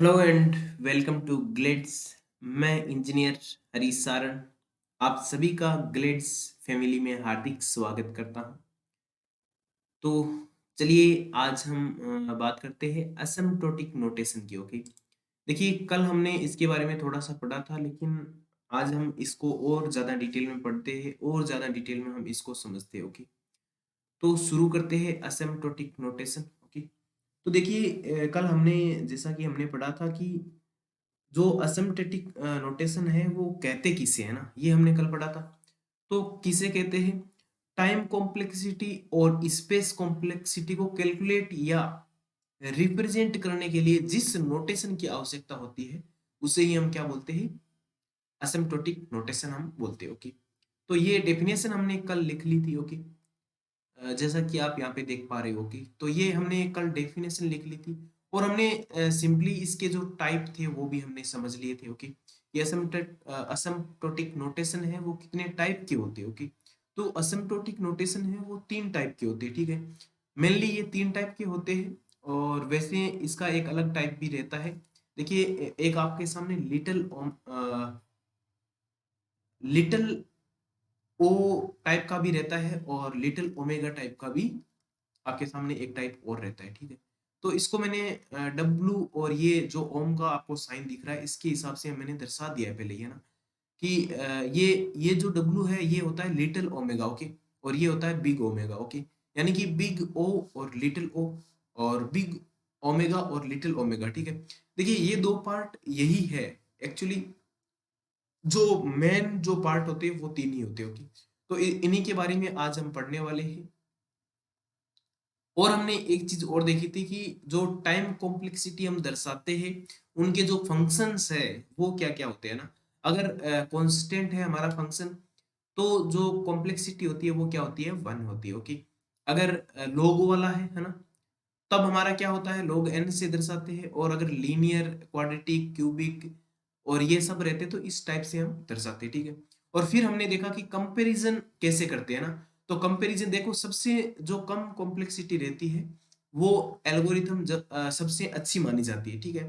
Hello and welcome to Glades. मैं engineer Harish Saran आप सभी का ग्लेड्स फैमिली में हार्दिक स्वागत करता हूं। तो चलिए आज हम बात करते हैं असिम्प्टोटिक नोटेशन की। ओके, देखिए कल हमने इसके बारे में थोड़ा सा पढ़ा था, लेकिन आज हम इसको और ज़्यादा डिटेल में पढ़ते हैं और ज़्यादा डिटेल में हम इसको समझते हैं। ओके, तो शुरू करते हैं असिम्प्टोटिक नोटेशन। ओके, तो देखिए कल हमने जैसा कि हमने पढ़ा था कि जो असिम्प्टोटिक नोटेशन है वो कहते किसे है ना, ये हमने कल पढ़ा था। तो किसे कहते हैं? टाइम कॉम्प्लेक्सिटी और स्पेस कॉम्प्लेक्सिटी को कैलकुलेट या रिप्रेजेंट करने के लिए जिस नोटेशन की आवश्यकता होती है उसे ही हम क्या बोलते हैं? असिम्प्टोटिक नोटेशन हम बोलते हैं। ओके, तो ये डेफिनेशन हमने कल लिख ली थी। ओके, जैसा कि आप यहाँ पे देख पा रहे हो कि तो ये हमने कल डेफिनेशन लिख ली थी और हमने सिंपली इसके जो टाइप थे वो भी हमने समझ लिए थे। ओके, ये असम्प्टोटिक नोटेशन है वो कितने टाइप के होते हैं? ओके, तो असम्प्टोटिक नोटेशन है वो तीन टाइप के होते हैं। ठीक है, मेनली ये तीन टाइप के होते हैं और वैसे इसका एक अलग टाइप भी रहता है। देखिए एक आपके सामने लिटिल ओ टाइप का भी रहता है और लिटिल ओमेगा टाइप का भी आपके सामने एक टाइप और रहता है। ठीक है, तो इसको मैंने डब्लू और ये जो ओम का आपको साइन दिख रहा है इसके हिसाब से मैंने दर्शा दिया है पहले, ये ना कि ये जो डब्लू है ये होता है लिटिल ओमेगा। ओके, और ये होता है बिग ओमेगा। ओके, यानी कि बिग ओ और लिटिल ओ और बिग ओमेगा और लिटिल ओमेगा। ठीक है, देखिए ये दो पार्ट यही है एक्चुअली, जो मेन जो पार्ट होते हैं वो तीन ही होते हैं। ओके, तो इन्हीं के बारे में आज हम पढ़ने वाले हैं। और हमने एक चीज और देखी थी कि जो टाइम कॉम्प्लेक्सिटी हम दर्शाते हैं उनके जो फंक्शंस है वो क्या क्या होते हैं ना। अगर कांस्टेंट है हमारा फंक्शन तो जो कॉम्प्लेक्सिटी होती है वो क्या होती है? वन होती है। ओके, अगर लोग वाला है ना, तब हमारा क्या होता है? लोग एन से दर्शाते हैं। और अगर लीनियर, क्वाड्रेटिक, क्यूबिक और ये सब रहते तो इस टाइप से हम दर्शाते हैं। ठीक है, और फिर हमने देखा कि कंपैरिजन कैसे करते हैं ना। तो कंपैरिजन देखो, सबसे जो कम कॉम्प्लेक्सिटी रहती है वो एल्गोरिथम सबसे अच्छी मानी जाती है। ठीक है,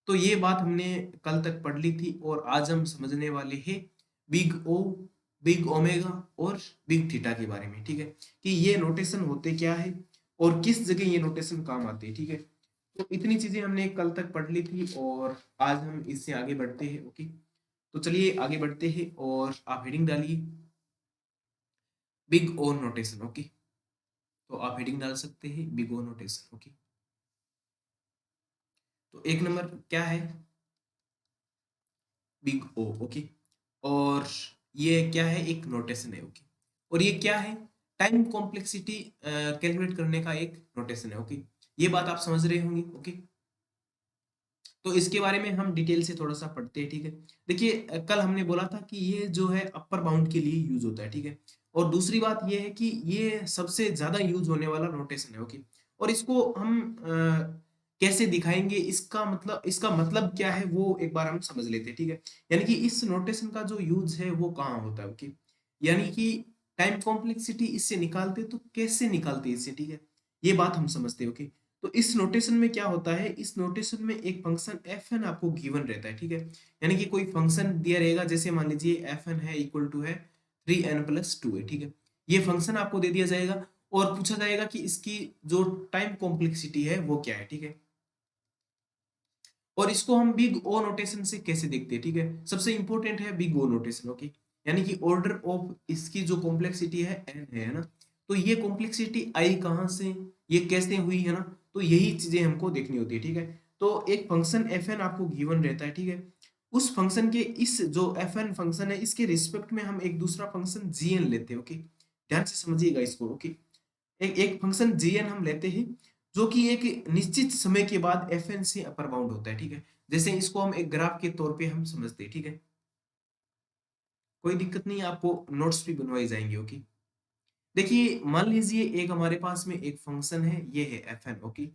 तो ये बात हमने कल तक पढ़ ली थी और आज हम समझने वाले हैं बिग ओ, बिग ओमेगा और बिग थीटा के बारे में। ठीक है, कि ये नोटेशन होते क्या है और किस जगह ये नोटेशन काम आते हैं। ठीक है, तो इतनी चीजें हमने कल तक पढ़ ली थी और आज हम इससे आगे बढ़ते हैं। ओके, तो चलिए आगे बढ़ते हैं और आप हेडिंग डालिए बिग ओ नोटेशन। ओके, तो आप हेडिंग डाल सकते हैं बिग ओ नोटेशन। ओके, तो एक नंबर क्या है? बिग ओ। ओके, और ये क्या है? एक नोटेशन है। ओके, और ये क्या है? टाइम कॉम्प्लेक्सिटी कैलकुलेट करने का एक नोटेशन है। ओके, ये बात आप समझ रहे होंगे। ओके, तो इसके बारे में हम डिटेल से थोड़ा सा पढ़ते हैं। ठीक है, देखिए कल हमने बोला था कि ये जो है अपर बाउंड के लिए यूज होता है। ठीक है, और दूसरी बात ये है कि ये सबसे ज्यादा यूज होने वाला नोटेशन है। ओके, और इसको हम कैसे दिखाएंगे, इसका मतलब क्या है वो एक बार हम समझ लेते हैं। ठीक है, यानी कि इस नोटेशन का जो यूज है वो कहाँ होता है? ओके, यानी कि टाइम कॉम्प्लेक्सिटी इससे निकालते तो कैसे निकालते हैं इससे? ठीक है, ये बात हम समझते हैं। ओके, तो इस नोटेशन में क्या होता है? इस नोटेशन में एक फंक्शन एफ एन आपको गिवन रहता है। ठीक है, यानी कि कोई फंक्शन दिया रहेगा, जैसे मान लीजिए एफ एन है इक्वल टू है 3n+2 है। ठीक है, ये फंक्शन आपको दे दिया जाएगा और पूछा जाएगा कि इसकी जो टाइम कॉम्प्लेक्सिटी है वो क्या है। ठीक है, और इसको हम बिग ओ नोटेशन से कैसे देखते हैं? ठीक है, सबसे इंपॉर्टेंट है बिग ओ नोटेशन। ओके, यानी कि ऑर्डर ऑफ इसकी जो कॉम्प्लेक्सिटी है एन है ना, तो ये कॉम्प्लेक्सिटी आई कहाँ से, ये कैसे हुई है ना, तो यही चीजें हमको देखनी होती है। ठीक है, तो एक फंक्शन एफ एन आपको गिवन रहता है। ठीक है, उस फंक्शन के इस जो एफ एन फंक्शन है इसके रिस्पेक्ट में हम एक दूसरा फंक्शन जी एन लेते हैं। ओके, ध्यान से समझिएगा इसको। ओके, एक एक फंक्शन jn हम लेते हैं जो कि एक निश्चित समय के बाद fn से अपर बाउंड होता है। ठीक है, जैसे इसको हम एक ग्राफ के तौर पे हम समझते हैं। ठीक है, कोई दिक्कत नहीं, आपको नोट्स भी बनवाई जाएंगे। ओके, देखिए मान लीजिए एक हमारे पास में एक फंक्शन है, ये है fn। ओके,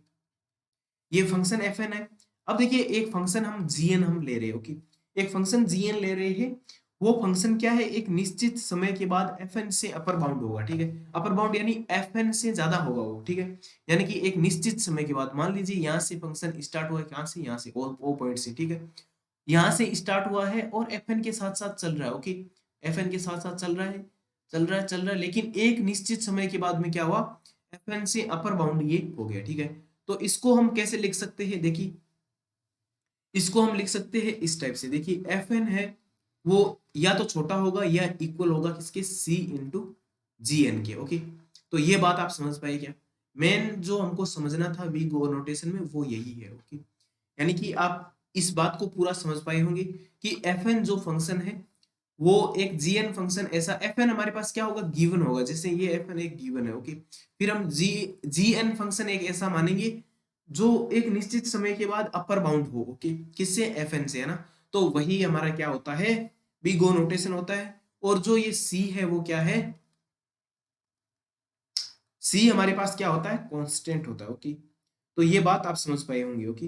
ये फंक्शन fn है। अब देखिए एक फंक्शन हम gn हम ले रहे हैं। ओके, एक फंक्शन gn ले रहे हैं वो फंक्शन क्या है, एक निश्चित समय के बाद fn से अपर बाउंड होगा, ठीक है। अपर बाउंड यानी fn से ज्यादा होगा वो, ठीक है। यानी कि एक निश्चित समय के बाद, मान लीजिए यहाँ से फंक्शन स्टार्ट हुआ है, कहाँ से, यहाँ से ओ पॉइंट से, ठीक है। यहाँ से स्टार्ट हुआ है और fn के साथ साथ चल रहा है, ओके। fn के साथ साथ चल रहा है, चल रहा है, लेकिन एक निश्चित समय के बाद में क्या हुआ, fn से अपर बाउंड ये हो गया, ठीक है। तो इसको हम कैसे लिख सकते हैं, देखिए इसको हम लिख सकते हैं इस टाइप से, देखिए fn है वो या तो छोटा होगा या इक्वल होगा किसके, c इंटू जी एन के, ओके। तो ये बात आप समझ पाए क्या, मेन जो हमको समझना था बिग ओ नोटेशन में वो यही है, ओके। यानी कि आप इस बात को पूरा समझ पाए होंगे कि fn जो फंक्शन है वो एक gn फंक्शन, ऐसा fn हमारे पास क्या होगा, गिवन होगा, जैसे ये fn एक गिवन है, ओके। फिर हम gn फंक्शन एक ऐसा मानेंगे जो एक निश्चित समय के बाद अपर बाउंड हो, ओके, किससे, fn से, है ना। तो वही हमारा क्या होता है, बिग ओ नोटेशन होता है। और जो ये c है वो क्या है, c हमारे पास क्या होता है, कांस्टेंट होता है, ओके। तो ये बात आप समझ पाए होंगे, ओके।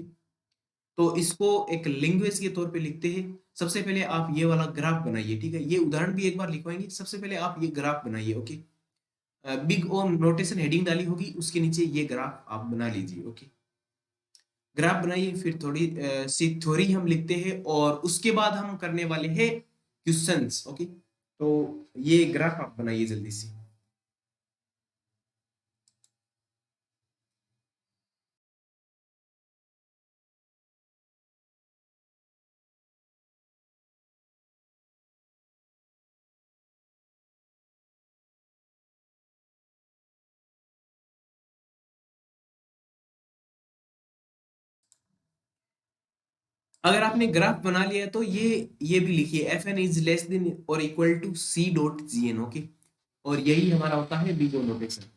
तो इसको एक लैंग्वेज के तौर पे लिखते हैं। सबसे पहले आप ये वाला ग्राफ बनाइए, ठीक है। ये उदाहरण भी एक बार लिखवाएंगे, सबसे पहले आप ये ग्राफ बनाइए, okay. Big O notation heading डाली होगी, उसके नीचे ये ग्राफ आप बना लीजिए, ओके। ग्राफ बनाइए, फिर थोड़ी सी थ्योरी हम लिखते हैं और उसके बाद हम करने वाले हैं क्वेश्चंस, ओके। तो ये ग्राफ आप बनाइए जल्दी से। अगर आपने ग्राफ बना लिया तो ये भी लिखिए, F N is less than और equal to C dot ji N, okay. और यही हमारा होता है बिग ओ नोटेशन।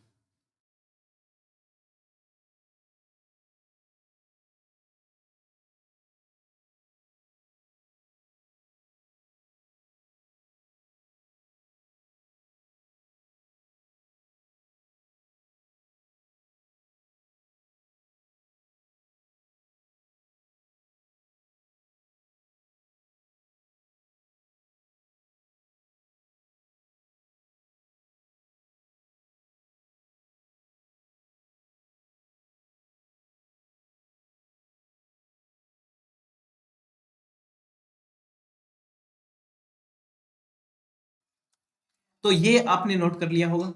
तो ये आपने नोट कर लिया होगा।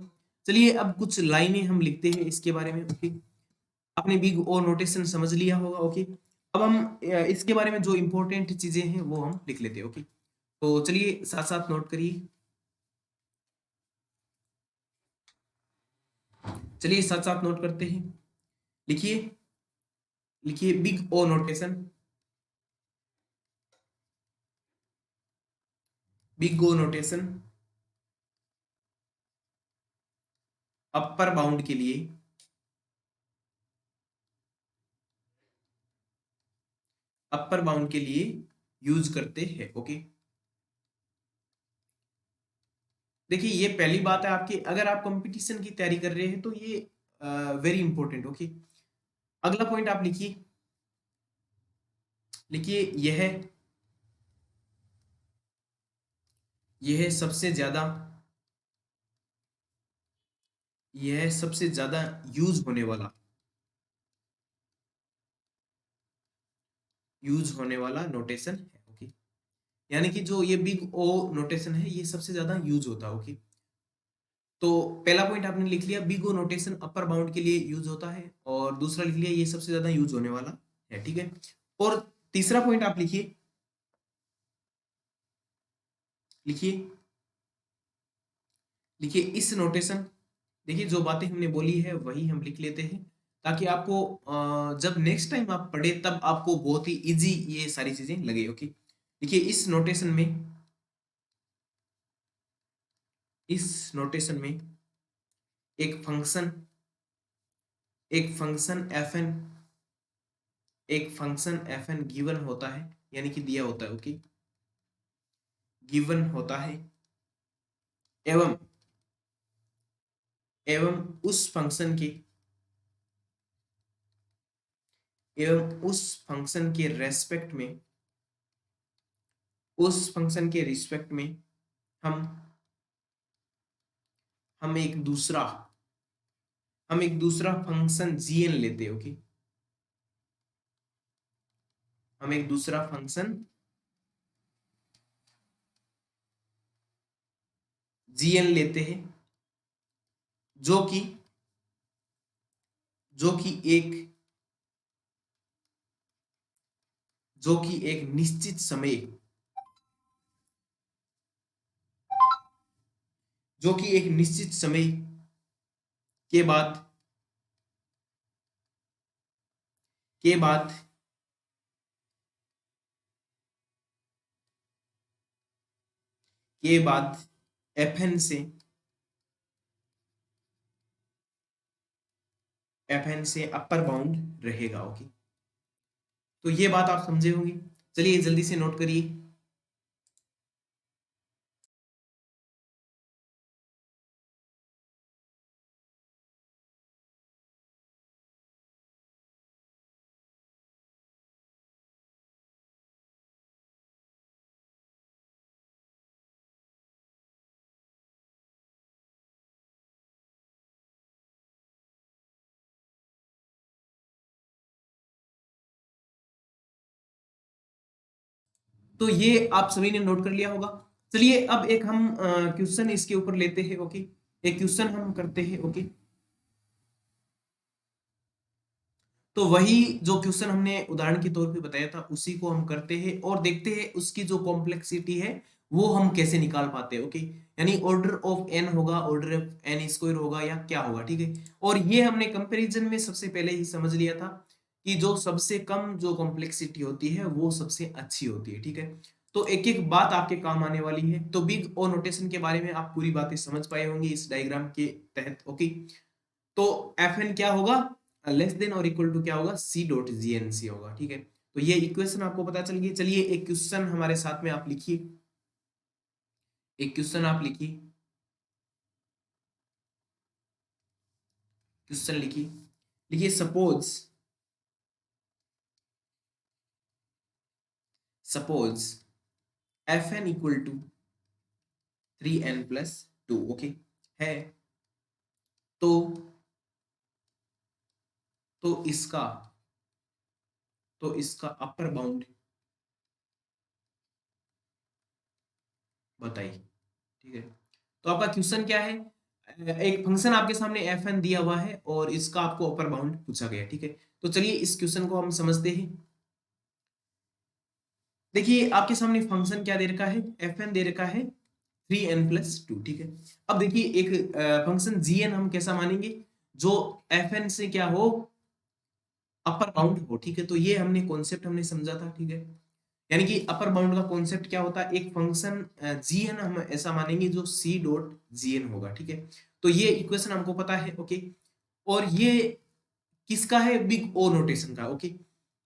चलिए अब कुछ लाइनें हम लिखते हैं इसके बारे में, ओके। आपने बिग ओ नोटेशन समझ लिया होगा, ओके। अब हम इसके बारे में जो इंपॉर्टेंट चीजें हैं वो हम लिख लेते हैं, ओके। तो चलिए साथ साथ नोट करिए, चलिए साथ साथ नोट करते हैं। लिखिए, लिखिए big O notation, big O notation upper bound के लिए, अपर बाउंड के लिए यूज करते हैं, ओके। देखिए ये पहली बात है आपकी, अगर आप कंपटीशन की तैयारी कर रहे हैं तो ये वेरी इंपॉर्टेंट, ओके। अगला पॉइंट आप लिखिए, लिखिए यह सबसे ज्यादा, यह सबसे ज्यादा यूज होने वाला, यूज होने वाला नोटेशन है, ओके। यानी कि जो ये बिग ओ नोटेशन है ये सबसे ज्यादा यूज होता है, ओके। तो पहला पॉइंट आपने लिख लिया, big O notation upper bound के लिए यूज होता है, और दूसरा लिख लिया ये सबसे ज्यादा यूज होने वाला है, ठीक है। और तीसरा पॉइंट आप लिखिए, लिखिए, लिखिए इस नोटेशन, देखिए जो बातें हमने बोली है वही हम लिख लेते हैं, ताकि आपको जब नेक्स्ट टाइम आप पढ़े तब आपको बहुत ही इजी ये सारी चीजें लगे, ओके। देखिए इस नोटेशन में एक फंक्शन, एक फंक्शन एफ एन, एक फंक्शन एफ एन गिवन होता है, यानी कि दिया होता है, ओके, गिवन होता है। एवं, एवं उस फंक्शन के, एवं उस फंक्शन के रेस्पेक्ट में, उस फंक्शन के रिस्पेक्ट में हम हम एक दूसरा फंक्शन gn लेते हैं। ओके, हम एक दूसरा फंक्शन gn लेते हैं जो कि जो कि एक जो कि एक निश्चित समय जो कि एक निश्चित समय के बाद के बाद के बाद fn से अपर बाउंड रहेगा। ओके, तो ये बात आप समझे होंगे। चलिए जल्दी से नोट करिए। तो ये आप सभी ने नोट कर लिया होगा। चलिए अब एक हम क्वेश्चन इसके ऊपर लेते हैं। ओके, एक क्वेश्चन हम करते हैं। ओके, तो वही जो क्वेश्चन हमने उदाहरण के तौर पे बताया था उसी को हम करते हैं और देखते हैं उसकी जो कॉम्प्लेक्सिटी है वो हम कैसे निकाल पाते हैं। ओके, यानी ऑर्डर ऑफ एन होगा, ऑर्डर ऑफ एन स्क्वायर होगा या क्या होगा। ठीक है, और ये हमने कंपैरिजन में सबसे पहले ही समझ लिया था कि जो सबसे कम जो कॉम्प्लेक्सिटी होती है वो सबसे अच्छी होती है। ठीक है, तो एक एक बात आपके काम आने वाली है। तो बिग ओ नोटेशन के बारे में आप पूरी बातें समझ पाए होंगे इस डायग्राम के तहत। ओके, तो एफ एन क्या होगा, लेस देन और इक्वल टू क्या होगा, सी डॉट जी एन सी होगा। ठीक है, तो ये इक्वेशन आपको पता चल गई। चलिए एक क्वेश्चन हमारे साथ में आप लिखिए, एक क्वेश्चन आप लिखिए, क्वेश्चन लिखिए, लिखिए suppose F N equal to 3n+2। Okay है, तो तो इसका अपर बाउंड बताइए। ठीक है, तो आपका क्वेश्चन क्या है, एक फंक्शन आपके सामने एफ एन दिया हुआ है और इसका आपको अपर बाउंड पूछा गया। ठीक है, तो चलिए इस क्वेश्चन को हम समझते हैं। देखिए आपके सामने फंक्शन क्या दे रखा है, एफ एन दे रखा है 3n+2। ठीक है, अब देखिए एक फंक्शन जी एन हम कैसा मानेंगे, जो एफ एन से क्या हो, अपर बाउंड हो। ठीक है, तो ये हमने कॉन्सेप्ट हमने समझा था। ठीक है, यानी कि अपर बाउंड का कॉन्सेप्ट क्या होता है, एक फंक्शन जी एन हम ऐसा मानेंगे जो सी डॉट जी एन होगा। ठीक है, तो ये इक्वेशन हमको पता है। ओके, और ये किसका है, बिग ओ नोटेशन का। ओके,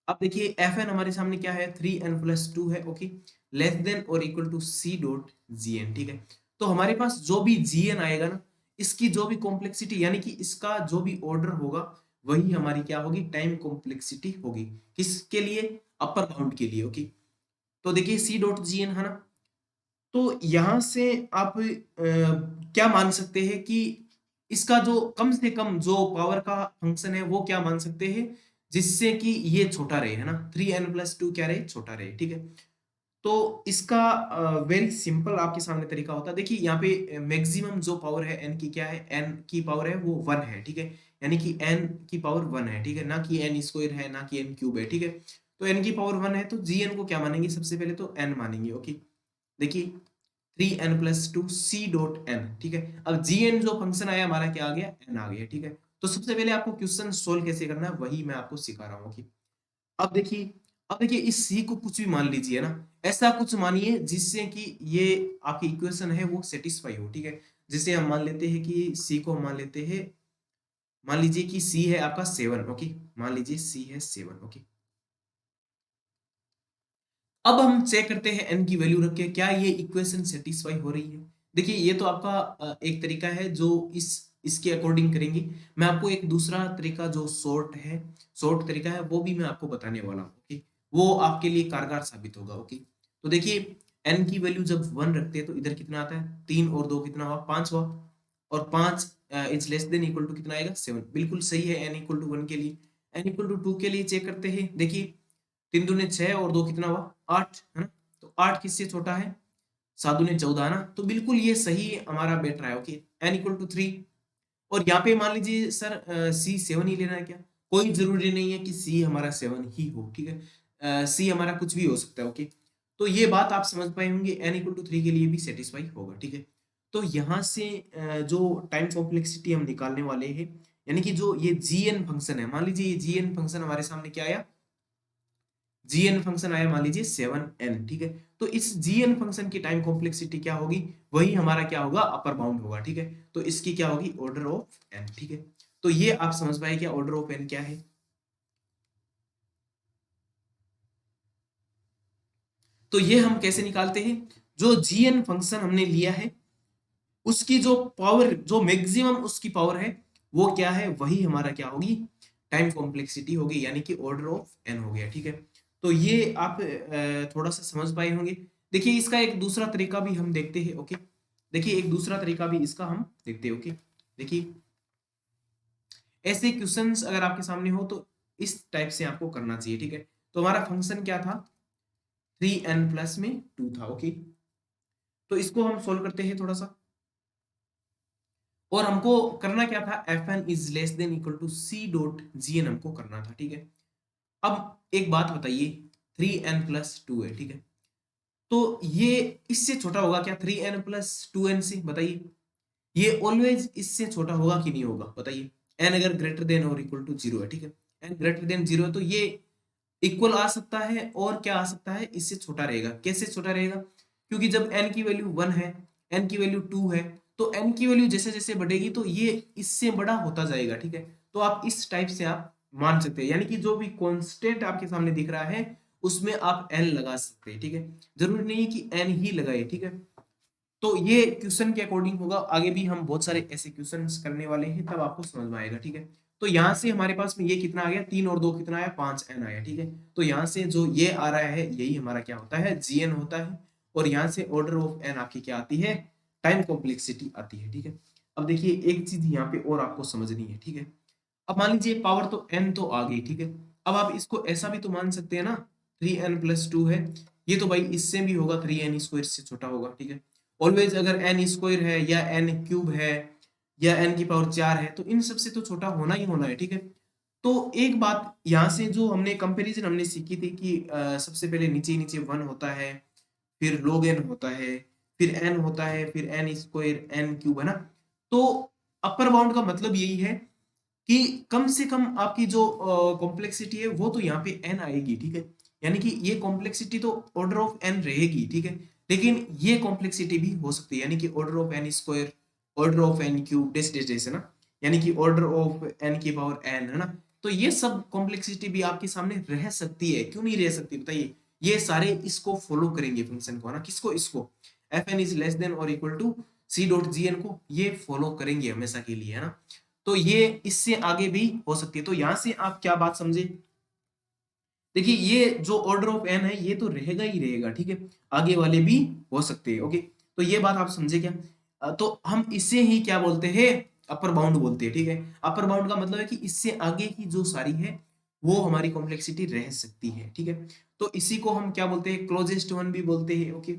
अब देखिए एफ एन हमारे सामने क्या है, 3n+2 है। ओके, लेस देन और equal to C dot ji N. ठीक है, तो हमारे पास जो भी जी एन आएगा ना, इसकी जो भी कॉम्प्लेक्सिटी यानी कि इसका जो भी ऑर्डर होगा वही हमारी क्या होगी, टाइम कॉम्प्लेक्सिटी होगी। किसके लिए, अपर बाउंड के लिए। ओके, तो देखिए सी डॉट जी एन है ना, तो यहां से आप क्या मान सकते हैं कि इसका जो कम से कम जो पावर का फंक्शन है वो क्या मान सकते हैं, जिससे कि ये छोटा रहे, है ना, 3n+2 क्या रहे, छोटा रहे। ठीक है, तो इसका वेरी सिंपल आपके सामने तरीका होता है। देखिए यहाँ पे मैक्सिमम जो पावर है n की क्या है, n की पावर है वो 1 है। ठीक है, यानी कि n की पावर 1 है। ठीक है, ना कि n स्क्वायर है, ना कि n क्यूब है। ठीक है, तो n की पावर 1 है तो gn को क्या मानेंगे, सबसे पहले तो n मानेंगे। ओके, देखिए 3n+2 सी डॉट एन। ठीक है, अब जी एन जो फंक्शन आया हमारा क्या आ गया, एन आ गया। ठीक है, तो सबसे पहले आपको क्वेश्चन सोल्व कैसे करना है वही मैं आपको सिखा रहा हूँ। ओके, अब देखिए इस सी को कुछ भी मान लीजिए ना, ऐसा कुछ मानिए जिससे कि ये आपकी इक्वेशन है वो सेटिस्फाई हो। ठीक है, जिसे हम मान लेते हैं कि सी को हम मान लेते हैं, मान लीजिए कि सी है आपका 7। ओके, मान लीजिए सी है 7। ओके, अब हम चेक करते हैं n की वैल्यू रख के क्या ये इक्वेशन सेटिस्फाई हो रही है। देखिए ये तो आपका एक तरीका है जो इसके अकॉर्डिंग करेंगे। मैं आपको एक दूसरा तरीका जो शॉर्ट तरीका है वो भी मैं आपको बताने वाला हूँ। ओके, वो आपके लिए कारगर साबित होगा। ओके, तो देखिए एन की वैल्यू जब 1 रखते हैं तो इधर कितना आता है, 3 और 2 कितना हुआ, 5 हुआ, और 5 is less than equal to कितना आएगा, 7। बिल्कुल सही है एन इक्वल टू 1 के लिए। एन इक्वल टू 2 के लिए चेक करते हैं, देखिए 3 दूने 6 और 2 कितना हुआ, 8 है ना। तो 8 किससे छोटा है, 7 दूने 14 ना, तो बिल्कुल ये सही हमारा बैठ रहा है। Okay, n equal to 3। और यहाँ पे मान लीजिए सर सी 7 ही लेना है क्या, कोई जरूरी नहीं है कि सी हमारा 7 ही हो, ठीक है, सी हमारा कुछ भी हो सकता है। ओके, तो ये बात आप समझ पाए होंगे, एन इक्वल टू 3 के लिए भी सेटिस्फाई होगा, ठीक है। तो यहाँ से जो टाइम कॉम्प्लेक्सिटी हम निकालने वाले हैं, यानी कि जो ये जी एन फंक्शन है, मान लीजिए ये जी एन फंक्शन हमारे सामने क्या आया, जी एन फंक्शन आया मान लीजिए 7n, ठीक है। तो इस जी एन फंक्शन की टाइम कॉम्प्लेक्सिटी क्या होगी, वही हमारा क्या होगा, अपर बाउंड होगा, ठीक है। तो इसकी क्या होगी, ऑर्डर ऑफ एन, ठीक है। तो ये आप समझ पाए क्या ऑर्डर ऑफ एन क्या है। तो ये हम कैसे निकालते हैं, जो जी एन फंक्शन हमने लिया है उसकी जो पावर, जो मैक्सिमम उसकी पावर है, वो क्या है, वही हमारा क्या होगी, टाइम कॉम्प्लेक्सिटी होगी, यानी कि ऑर्डर ऑफ एन हो गया, ठीक है। तो ये आप थोड़ा सा समझ पाए होंगे। देखिए इसका एक दूसरा तरीका भी हम देखते हैं। ओके, देखिए एक दूसरा तरीका भी इसका हम देखते हैं। ओके, देखिए ऐसे क्वेश्चंस अगर आपके सामने हो तो इस टाइप से आपको करना चाहिए, ठीक है। तो हमारा फंक्शन क्या था, 3n प्लस में 2 था। ओके, तो इसको हम सोल्व करते हैं थोड़ा सा, और हमको करना क्या था, f N is less than equal to C dot ji n हमको करना था, ठीक है। अब एक बात बताइए, 3n+2 है, ठीक है। तो ये इससे छोटा होगा क्या, 3n+2n से, बताइए। ये ऑलवेज इससे छोटा होगा कि नहीं होगा, बताइए। n अगर ग्रेटर देन और इक्वल टू 0 है, ठीक है, n ग्रेटर देन 0 है, तो ये इक्वल आ सकता है, और क्या आ सकता है, इससे छोटा रहेगा। कैसे छोटा रहेगा, क्योंकि जब n की वैल्यू 1 है, n की वैल्यू 2 है, तो n की वैल्यू जैसे जैसे बढ़ेगी तो ये इससे बड़ा होता जाएगा, ठीक है। तो आप इस टाइप से आप मान सकते हैं, यानी कि जो भी कांस्टेंट आपके सामने दिख रहा है उसमें आप n लगा सकते हैं, ठीक है। जरूरी नहीं है कि n ही लगाए, ठीक है। तो ये क्वेश्चन के अकॉर्डिंग होगा, आगे भी हम बहुत सारे ऐसे क्वेश्चन करने वाले हैं, तब आपको समझ में आएगा, ठीक है। तो यहाँ से हमारे पास में ये कितना आ गया, 3 और 2 कितना आया, 5n आया, ठीक है। तो यहाँ से जो ये आ रहा है यही हमारा क्या होता है, gn होता है। और यहाँ से ऑर्डर ऑफ n आपकी क्या आती है, टाइम कॉम्प्लेक्सिटी आती है, ठीक है। अब देखिए एक चीज यहाँ पे और आपको समझनी है, ठीक है। अब मान लीजिए पावर तो n तो आ गई, ठीक है। अब आप इसको ऐसा भी तो मान सकते हैं ना, 3n+2 है, ये तो भाई इससे भी होगा, 3n² से छोटा होगा, ठीक है। ऑलवेज अगर n² है या n³ है या n की पावर 4 है, तो इन सब से तो छोटा होना ही होना है, ठीक है। तो एक बात यहाँ से जो हमने कंपैरिजन हमने सीखी थी कि सबसे पहले नीचे नीचे 1 होता है, फिर log n होता है, फिर n होता है, फिर n² n³ है ना। तो अपर बाउंड का मतलब यही है कि कम से कम आपकी जो कॉम्प्लेक्सिटी है वो तो यहाँ पे n आएगी, ठीक है। यानी कि ये कॉम्प्लेक्सिटी तो ऑर्डर ऑफ n रहेगी, ठीक है। लेकिन ये कॉम्प्लेक्सिटी भी हो सकती है, यानी कि order of n², order of n³ डेस डेस डेस, है ना, यानी कि ऑर्डर ऑफ n की पावर n, है ना। तो ये सब कॉम्प्लेक्सिटी भी आपके सामने रह सकती है, क्यों नहीं रह सकती, बताइए। ये सारे इसको फॉलो करेंगे फंक्शन को, है ना, किसको, इसको, F N is less than और equal to C dot ji N को, ये फॉलो करेंगे हमेशा के लिए, है ना। तो ये इससे आगे भी हो सकती है। तो यहां से आप क्या बात समझे, देखिए ये जो ऑर्डर ऑफ एन है ये तो रहेगा ही रहेगा, ठीक है। आगे वाले भी हो सकते हैं। ओके, तो ये बात आप समझे क्या। तो हम इसे ही क्या बोलते हैं, अपर बाउंड बोलते हैं, ठीक है। अपर बाउंड का मतलब है कि इससे आगे की जो सारी है वो हमारी कॉम्प्लेक्सिटी रह सकती है, ठीक है। तो इसी को हम क्या बोलते हैं, क्लोजेस्ट वन भी बोलते हैं। ओके,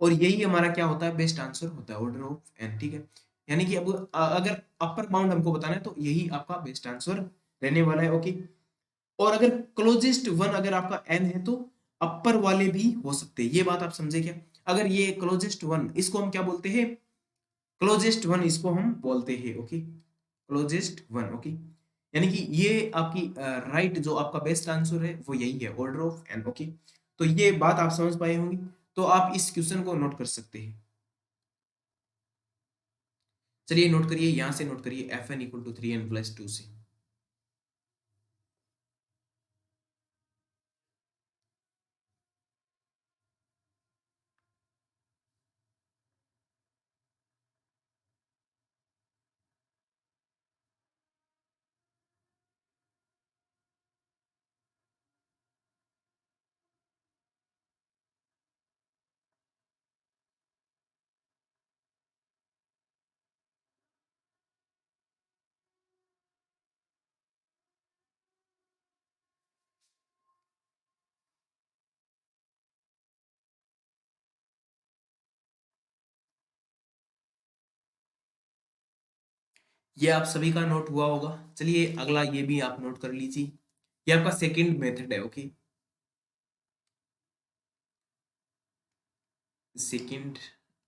और यही हमारा क्या होता है, बेस्ट आंसर होता है, ऑर्डर ऑफ एन, ठीक है। यानी कि अब अगर अपर बाउंड हमको बताना है तो यही आपका बेस्ट आंसर रहने वाला है। ओके, और अगर क्लोजेस्ट वन अगर आपका एन है तो अपर वाले भी हो सकते हैं, ये बात आप समझे क्या। अगर ये क्लोजेस्ट वन, इसको हम क्या बोलते हैं, क्लोजेस्ट वन इसको हम बोलते हैं। Okay, closest one. ओके, यानी कि ये आपकी राइट जो आपका बेस्ट आंसर है वो यही है, ऑर्डर ऑफ एन। ओके, तो ये बात आप समझ पाए होंगे। तो आप इस क्वेश्चन को नोट कर सकते हैं। चलिए नोट करिए, यहां से नोट करिए, F N equal to 3n+2 से। ये आप सभी का नोट हुआ होगा। चलिए अगला ये भी आप नोट कर लीजिए। ये आपका सेकंड मेथड है। Okay, second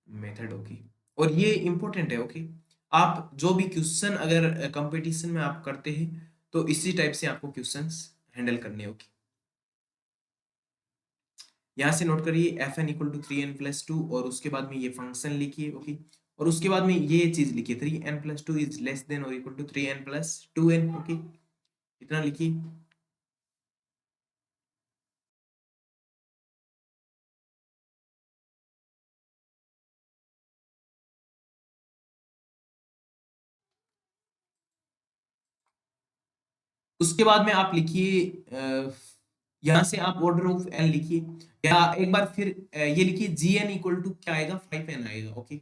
method. ओके, और ये इंपॉर्टेंट है। ओके, आप जो भी क्वेश्चन अगर कंपटीशन में आप करते हैं तो इसी टाइप से आपको क्वेश्चंस हैंडल करने होंगे। यहाँ से नोट करिए F N equal to 3n+2 और उसके बाद में ये फंक्शन लिखिए। ओके, और उसके बाद में ये चीज लिखिए 3n+2 इज लेस देन और इक्वल टू 3n+2n। ओके, इतना लिखिए। उसके बाद में आप लिखिए यहाँ से आप ऑर्डर ऑफ एन लिखिए, या एक बार फिर ये लिखिए जी एन इक्वल टू क्या आएगा, 5n आएगा। ओके,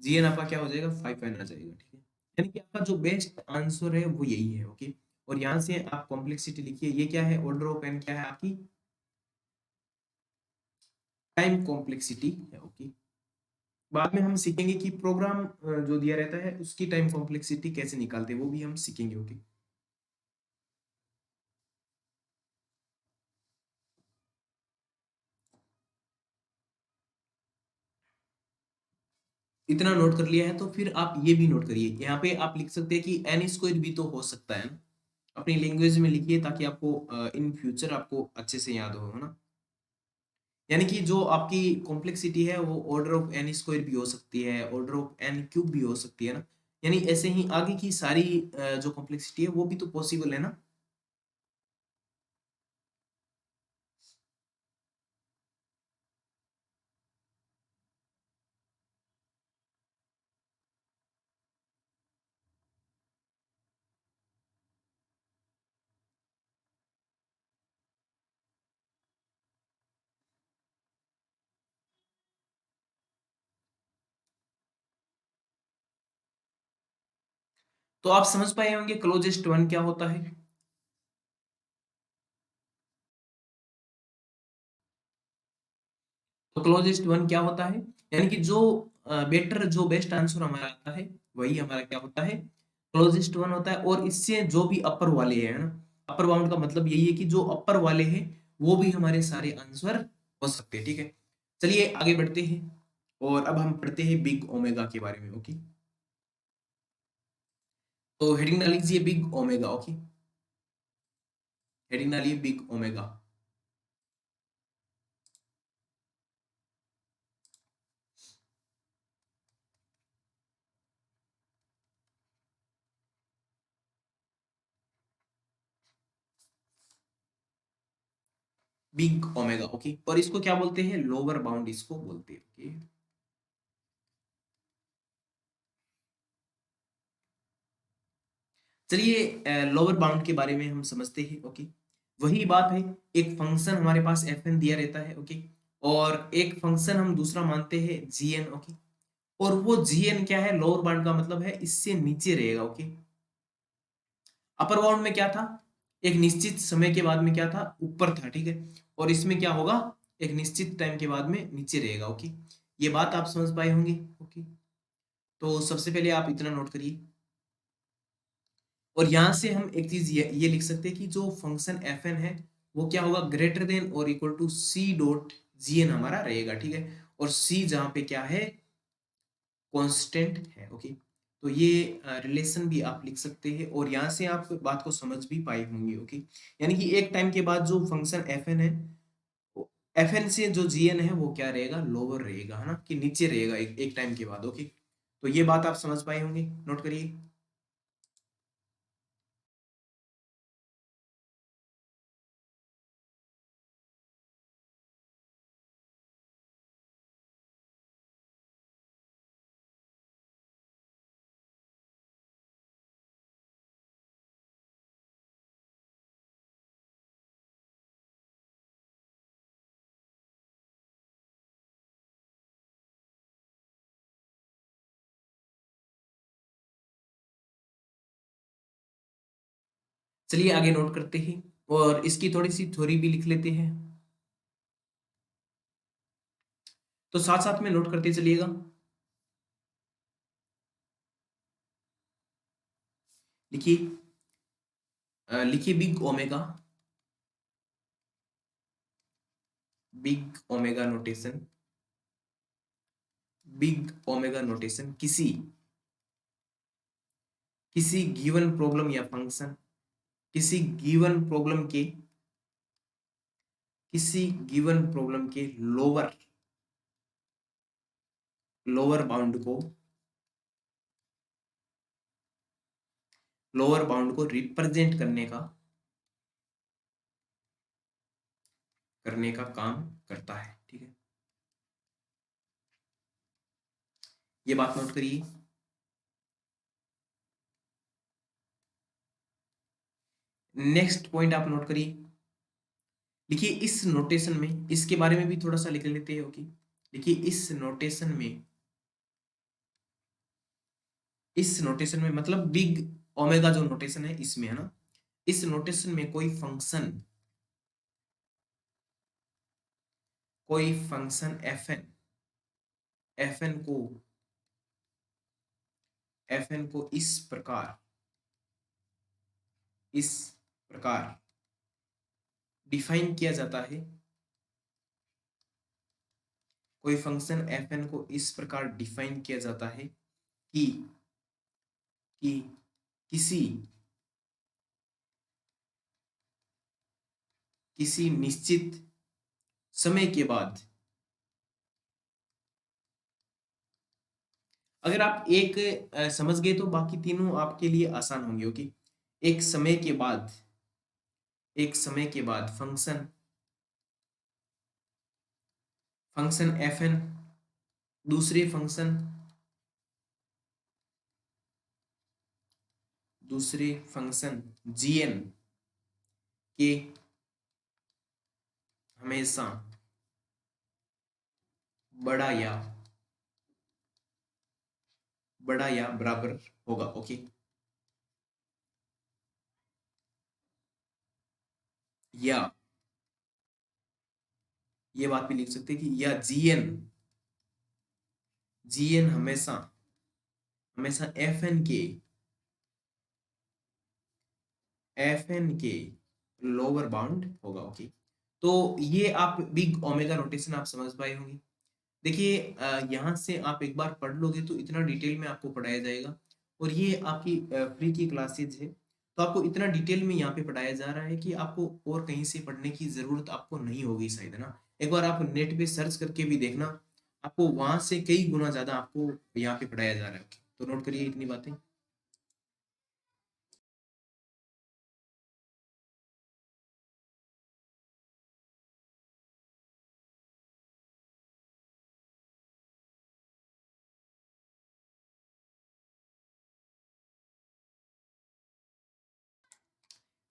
जी एन आपका क्या हो जाएगा, 5n आ जाएगा। ठीक है, यानी कि आपका जो बेस्ट आंसर है वो यही है। ओके, और यहाँ से आप कॉम्प्लेक्सिटी लिखिए, ये क्या है, ऑर्डर ऑफ एन क्या है आपकी, टाइम कॉम्प्लेक्सिटी है। ओके, बाद में हम सीखेंगे कि प्रोग्राम जो दिया रहता है उसकी टाइम कॉम्प्लेक्सिटी कैसे निकालते हैं, वो भी हम सीखेंगे। ओके, इतना नोट कर लिया है तो फिर आप ये भी नोट करिए, यहाँ पे आप लिख सकते हैं कि एन स्क्वायर भी तो हो सकता है ना। अपनी लैंग्वेज में लिखिए ताकि आपको इन फ्यूचर आपको अच्छे से याद हो, है ना। यानी कि जो आपकी कॉम्प्लेक्सिटी है वो ऑर्डर ऑफ एन स्क्वायर भी हो सकती है, ऑर्डर ऑफ एन क्यूब भी हो सकती है ना। यानी ऐसे ही आगे की सारी जो कॉम्प्लेक्सिटी है वो भी तो पॉसिबल है ना। तो आप समझ पाए होंगे क्लोजेस्ट वन क्या होता है। तो क्लोजेस्ट वन क्या होता है, यानी कि जो बेटर जो बेस्ट आंसर हमारा आता है वही हमारा क्या होता है, क्लोजेस्ट वन होता है। और इससे जो भी अपर वाले हैं ना, अपर बाउंड का मतलब यही है कि जो अपर वाले हैं वो भी हमारे सारे आंसर हो सकते हैं। ठीक है, चलिए आगे बढ़ते हैं और अब हम पढ़ते हैं बिग ओमेगा के बारे में। ओके, तो हेडिंग डाल लीजिए बिग ओमेगा। ओके, हेडिंग डालिए big omega. Big omega. Okay, और इसको क्या बोलते हैं, लोअर बाउंड इसको बोलते हैं। ओके, चलिए लोअर बाउंड के बारे में हम समझते हैं। ओके, वही बात है, एक फंक्शन हमारे पास एफ एन दिया रहता है। ओके, और एक फंक्शन हम दूसरा मानते हैं जी एन। ओके, और वो जी एन क्या है, लोअर बाउंड का मतलब है इससे नीचे रहेगा। ओके, अपर बाउंड में क्या था, एक निश्चित समय के बाद में क्या था, ऊपर था। ठीक है, और इसमें क्या होगा, एक निश्चित टाइम के बाद में नीचे रहेगा। ओके, ये बात आप समझ पाए होंगे। ओके, तो सबसे पहले आप इतना नोट करिए, और यहां से हम एक चीज ये लिख सकते हैं कि जो फंक्शन एफ एन है वो क्या होगा, ग्रेटर देन और equal to C dot ji n हमारा रहेगा। ठीक है, और सी जहां पे क्या है, कांस्टेंट है। ओके, तो ये रिलेशन भी आप लिख सकते हैं और यहाँ से आप बात को समझ भी पाए होंगे। ओके, यानी कि एक टाइम के बाद जो फंक्शन एफ एन है, एफ एन से जो जी एन है वो क्या रहेगा, लोअर रहेगा, है ना, कि नीचे रहेगा एक टाइम के बाद। ओके, तो ये बात आप समझ पाए होंगे, नोट करिए। चलिए आगे नोट करते हैं और इसकी थोड़ी सी थ्योरी भी लिख लेते हैं, तो साथ साथ में नोट करते चलिएगा। लिखिए, लिखिए big omega notation, big omega notation किसी गिवन प्रॉब्लम या फंक्शन, किसी गिवन प्रॉब्लम के किसी गिवन प्रॉब्लम के लोअर लोअर बाउंड को लोअर बाउंड को रिप्रेजेंट करने का काम करता है। ठीक है, ये बात नोट करिए। नेक्स्ट पॉइंट आप नोट करिए, लिखिए इस नोटेशन में, इसके बारे में भी थोड़ा सा लिख लेते हैं। ओके, देखिए इस नोटेशन में मतलब बिग ओमेगा जो नोटेशन है इसमें, है ना, इस नोटेशन में कोई फंक्शन fn को इस प्रकार डिफाइन किया जाता है, कोई फंक्शन fn को इस प्रकार डिफाइन किया जाता है कि कि किसी किसी निश्चित समय के बाद, अगर आप एक समझ गए तो बाकी तीनों आपके लिए आसान होंगे। ओके, एक समय के बाद फंक्शन fn दूसरे फंक्शन gn के हमेशा बड़ा या बराबर होगा। ओके, या ये बात भी लिख सकते हैं कि या gn हमेशा fn के लोअर बाउंड होगा। ओके, तो ये आप बिग ओमेगा नोटेशन आप समझ पाए होंगे। देखिए यहाँ से आप एक बार पढ़ लोगे तो इतना डिटेल में आपको पढ़ाया जाएगा, और ये आपकी फ्री की क्लासेज है, तो आपको इतना डिटेल में यहाँ पे पढ़ाया जा रहा है कि आपको और कहीं से पढ़ने की जरूरत आपको नहीं होगी शायद, है ना। एक बार आप नेट पे सर्च करके भी देखना, आपको वहां से कई गुना ज्यादा आपको यहाँ पे पढ़ाया जा रहा है। तो नोट करिए इतनी बातें।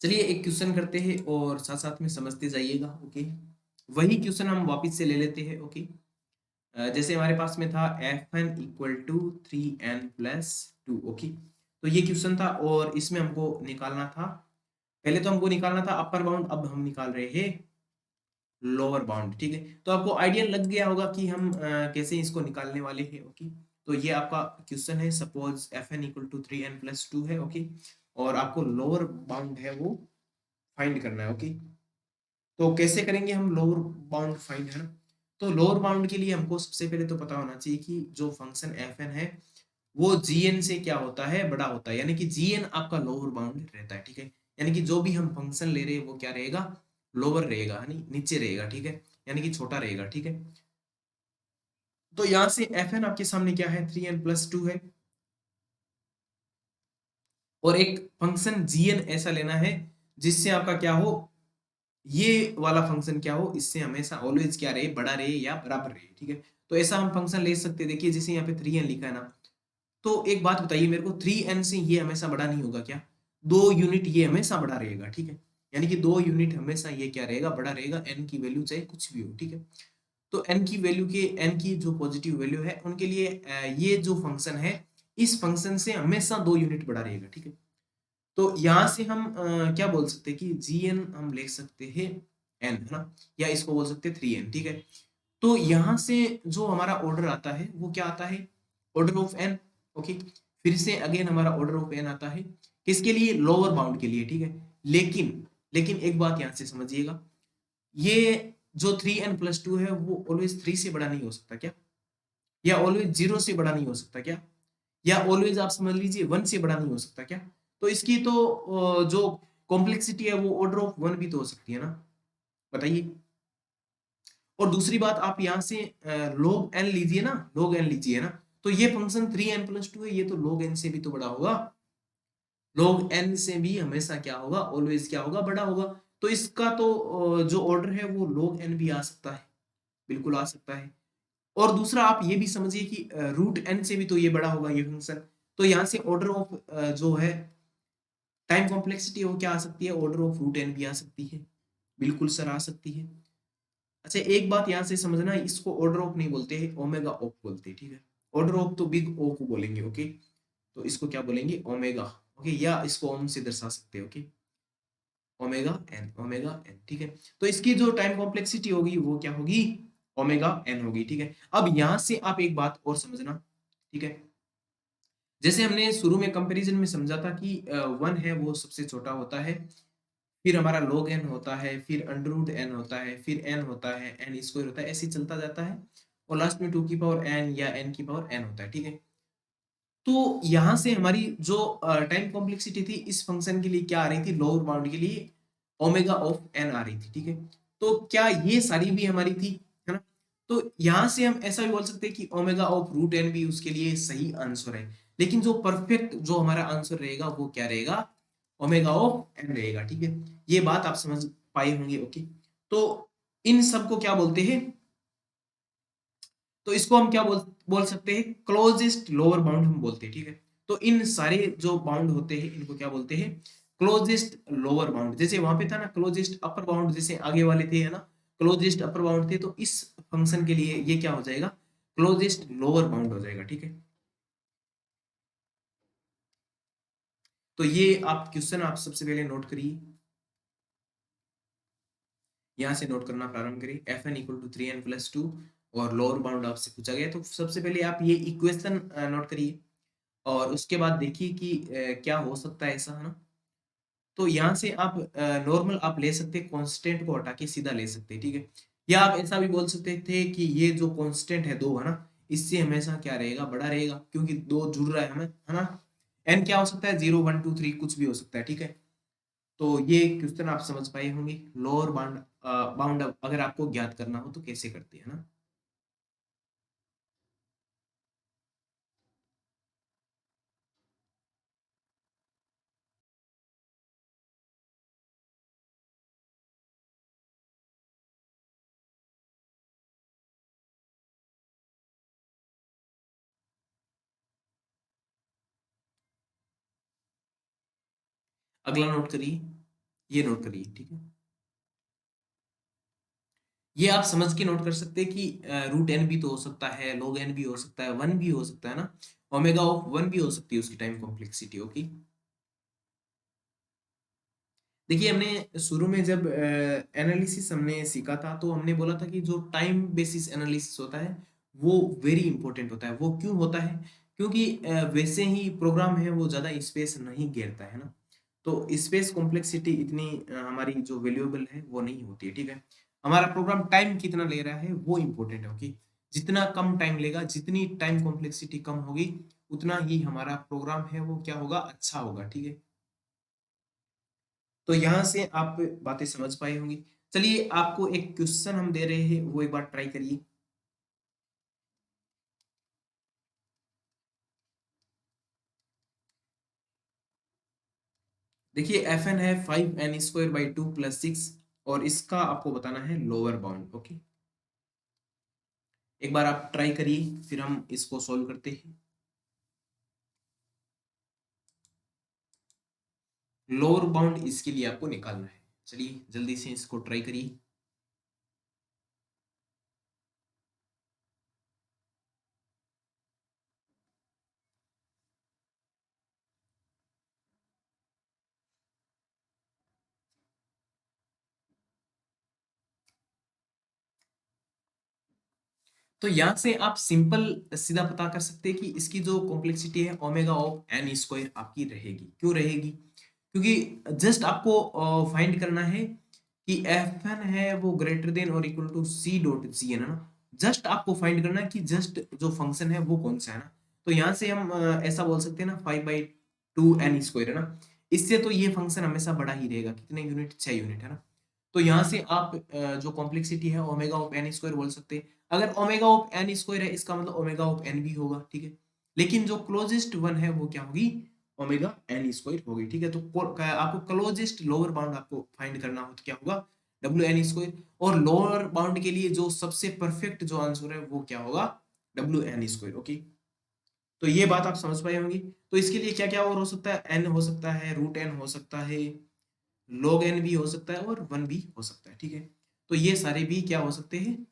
चलिए एक क्वेश्चन करते हैं और साथ साथ में समझते जाइएगा। ओके, वही क्वेश्चन हम वापस से ले लेते हैं। ओके, जैसे हमारे पास में था fn equal to 3n+2। Okay, तो ये क्वेश्चन था और इसमें हमको निकालना था, पहले तो हमको निकालना था अपर बाउंड, अब हम निकाल रहे हैं लोअर बाउंड। ठीक है, तो आपको आइडिया लग गया होगा कि हम कैसे इसको निकालने वाले हैं। ओके, तो ये आपका क्वेश्चन है, suppose fn equal to 3n+2 है। ओके, और आपको लोअर बाउंड है वो फाइंड करना है। ओके, तो कैसे करेंगे हम लोअर बाउंड फाइंड, है ना। तो लोअर बाउंड के लिए हमको सबसे पहले तो पता होना चाहिए कि जो फंक्शन fn है वो gn से क्या होता है, बड़ा होता है, यानी कि gn आपका लोअर बाउंड रहता है। ठीक है, यानी कि जो भी हम फंक्शन ले रहे हैं वो क्या रहेगा, लोअर रहेगा, यानी नीचे रहेगा। ठीक है, यानी कि छोटा रहेगा। ठीक है, तो यहाँ से fn आपके सामने क्या है, 3n+2 है, और एक फंक्शन gn ऐसा लेना है जिससे आपका क्या हो, ये वाला फंक्शन क्या हो, इससे हमेशा ऑलवेज क्या रहे, बड़ा रहे या बराबर रहे। ठीक है, तो ऐसा हम फंक्शन ले सकते हैं। देखिए जैसे यहाँ पे 3n लिखा है ना, तो एक बात बताइए मेरे को, 3n से ये हमेशा बड़ा नहीं होगा क्या, 2 यूनिट ये हमेशा बड़ा रहेगा। ठीक है, यानी कि 2 यूनिट हमेशा ये क्या रहेगा, बड़ा रहेगा, n की वैल्यू चाहे कुछ भी हो। ठीक है, तो n की जो पॉजिटिव वैल्यू है उनके लिए ये जो फंक्शन है, इस फंक्शन से हमेशा 2 यूनिट बड़ा रहेगा। ठीक है, तो यहाँ से हम क्या बोल सकते हैं कि gn हम लिख सकते हैं n, है ना, या इसको बोल सकते हैं 3n। ठीक है, तो यहाँ से जो हमारा ऑर्डर आता है वो क्या आता है, ऑर्डर ऑफ n। ओके, फिर से अगेन हमारा ऑर्डर ऑफ n आता है किसके लिए? लोअर बाउंड के लिए, ठीक है। लेकिन लेकिन एक बात यहां से समझिएगा, ये जो 3n+2 है वो ऑलवेज 3 से बड़ा नहीं हो सकता क्या? या ऑलवेज 0 से बड़ा नहीं हो सकता क्या? या ऑलवेज आप समझ लीजिए 1 से बड़ा नहीं हो सकता क्या? तो इसकी तो जो कॉम्प्लेक्सिटी है वो ऑर्डर ऑफ 1 भी तो हो सकती है ना, बताइए। और दूसरी बात, आप यहाँ से log n लीजिए ना, log n लीजिए ना, तो ये फंक्शन 3n+2 है, ये तो log n से भी तो बड़ा होगा। log n से भी हमेशा क्या होगा? ऑलवेज क्या होगा? बड़ा होगा। तो इसका तो जो ऑर्डर है वो log n भी आ सकता है, बिल्कुल आ सकता है। और दूसरा आप ये भी समझिए कि रूट n से भी तो ये बड़ा होगा ये फंक्शन। तो यहाँ से ऑर्डर ऑफ जो है टाइम कॉम्प्लेक्सिटी वो क्या आ सकती है? ऑर्डर ऑफ रूट n भी आ सकती है, बिल्कुल सर आ सकती है। अच्छा, एक बात यहाँ से समझना, इसको ऑर्डर ऑफ नहीं बोलते हैं, ओमेगा ऑफ बोलते हैं, ठीक है। ऑर्डर ऑफ तो बिग ओ को बोलेंगे, ओके। तो इसको क्या बोलेंगे? ओमेगा, ओके, या इसको ओम से दर्शा सकते हैं, okay. Omega n, omega n, ठीक है। तो इसकी जो टाइम कॉम्प्लेक्सिटी होगी वो क्या होगी? ओमेगा एन होगी, ठीक है। अब यहाँ से आप एक बात और समझना, ठीक है। जैसे हमने शुरू में कंपैरिजन में समझा था कि 1 है वो सबसे छोटा होता है, फिर हमारा log n होता है, फिर अंडर रूट n होता है, फिर n होता है, n स्क्वायर होता है, ऐसे ही चलता जाता है। और लास्ट में 2 की पावर n या n की पावर n होता है, ठीक है। तो यहाँ से हमारी जो टाइम कॉम्प्लेक्सिटी थी इस फंक्शन के लिए क्या आ रही थी? लोअर बाउंड के लिए ओमेगा ऑफ n आ रही थी, ठीक है। तो क्या ये सारी भी हमारी थी, है ना? तो यहाँ से हम ऐसा भी बोल सकते हैं कि ओमेगा ऑफ रूट n भी उसके लिए सही आंसर है। लेकिन जो परफेक्ट जो हमारा आंसर रहेगा वो क्या रहेगा? ओमेगा ऑफ n रहेगा, ठीक है। ये बात आप समझ पाए होंगे, ओके। तो इन सब को क्या बोलते हैं? तो इसको हम क्या बोल सकते हैं? क्लोजेस्ट लोअर बाउंड हम बोलते हैं, ठीक है। तो इन सारे जो बाउंड होते हैं इनको क्या बोलते हैं? Closest lower bound. जैसे वहां पे था ना क्लोजेस्ट अपर बाउंड, जैसे आगे वाले थे, है ना, क्लोजेस्ट अपर बाउंड थे, तो इस फंक्शन के लिए ये क्या हो जाएगा? क्लोजेस्ट लोअर बाउंड हो जाएगा, ठीक है। तो ये आप क्वेश्चन आप सबसे पहले नोट करिए, यहाँ से नोट करना प्रारंभ करिए। F N equal to 3n+2 और लोअर बाउंड आपसे पूछा गया, तो सबसे पहले आप ये इक्वेशन नोट करिए और उसके बाद देखिए कि क्या हो सकता है ऐसा, है ना। तो यहाँ से आप नॉर्मल आप ले सकते हैं, कांस्टेंट को हटा के सीधा ले सकते हैं, ठीक है। या आप ऐसा भी बोल सकते थे कि ये जो कांस्टेंट है दो, है ना, इससे हमेशा क्या रहेगा? बड़ा रहेगा, क्योंकि दो जुड़ रहा है हमें, है ना। एन क्या हो सकता है? 0 1 2 3 कुछ भी हो सकता है, ठीक है। तो ये क्वेश्चन आप समझ पाए होंगे। लोअर बाउंड बाउंड अगर आपको ज्ञात करना हो तो कैसे करते हैं ना। अगला नोट करिए, ये नोट करिए, ठीक है। ये आप समझ के नोट कर सकते हैं कि रूट एन भी तो हो सकता है, log n भी हो सकता है, 1 भी हो सकता है ना, ओमेगा ऑफ 1 भी हो सकती है उसकी टाइम कॉम्प्लेक्सिटी, ओके। देखिए हमने शुरू में जब एनालिसिस हमने सीखा था तो हमने बोला था कि जो टाइम बेसिस एनालिसिस होता है वो वेरी इंपॉर्टेंट होता है। वो क्यों होता है? क्योंकि वैसे ही प्रोग्राम है वो ज़्यादा स्पेस नहीं घेरता है ना। तो स्पेस कॉम्प्लेक्सिटी इतनी हमारी जो वैल्यूएबल है वो नहीं होती है, ठीक है। हमारा प्रोग्राम टाइम कितना ले रहा है वो इंपॉर्टेंट है, ओके। जितना कम टाइम लेगा, जितनी टाइम कॉम्प्लेक्सिटी कम होगी, उतना ही हमारा प्रोग्राम है वो क्या होगा? अच्छा होगा, ठीक है। तो यहाँ से आप बातें समझ पाए होंगी। चलिए आपको एक क्वेश्चन हम दे रहे हैं, वो एक बार ट्राई करिए। देखिए एफ एन है 5n² / 2 + 6 और इसका आपको बताना है लोअर बाउंड, ओके। एक बार आप ट्राई करिए, फिर हम इसको सॉल्व करते हैं। लोअर बाउंड इसके लिए आपको निकालना है। चलिए जल्दी से इसको ट्राई करिए। तो यहाँ से आप सिंपल सीधा पता कर सकते हैं कि इसकी जो कॉम्प्लेक्सिटी है ओमेगा ऑफ एन स्क्वायर आपकी रहेगी। क्यों रहेगी? क्योंकि जस्ट आपको फाइंड करना है कि एफ एन है वो ग्रेटर देन और equal to C dot g है ना। जस्ट आपको फाइंड करना है कि जस्ट जो फंक्शन है वो कौन सा है ना। तो यहाँ से हम ऐसा बोल सकते हैं ना 5/2 n स्क्वायर है ना। इससे तो ये फंक्शन हमेशा बड़ा ही रहेगा। कितने यूनिट? 6 यूनिट है ना। तो यहाँ से आप जो कॉम्प्लेक्सिटी है ओमेगा ऑफ एन स्क्वायर बोल सकते हैं। अगर ओमेगा ऑफ एन स्क्वायर है इसका मतलब ओमेगा ऑफ एन भी होगा, ठीक है। लेकिन जो क्लोजेस्ट वन है वो क्या होगी? ओमेगा एन स्क्वायर होगी, ठीक है। तो आपको क्लोजेस्ट लोअर बाउंड आपको फाइंड करना हो तो क्या होगा? डब्ल्यू एन स्क्वायर। और लोअर बाउंड के लिए जो सबसे परफेक्ट जो आंसर है वो क्या होगा? डब्ल्यू एन स्क्वायर। ओके, तो ये बात आप समझ पाए होंगी। तो इसके लिए क्या क्या और हो सकता है? एन हो सकता है, रूट एन हो सकता है, log n भी हो सकता है और 1 भी हो सकता है, ठीक है। तो ये सारे भी क्या हो सकते हैं?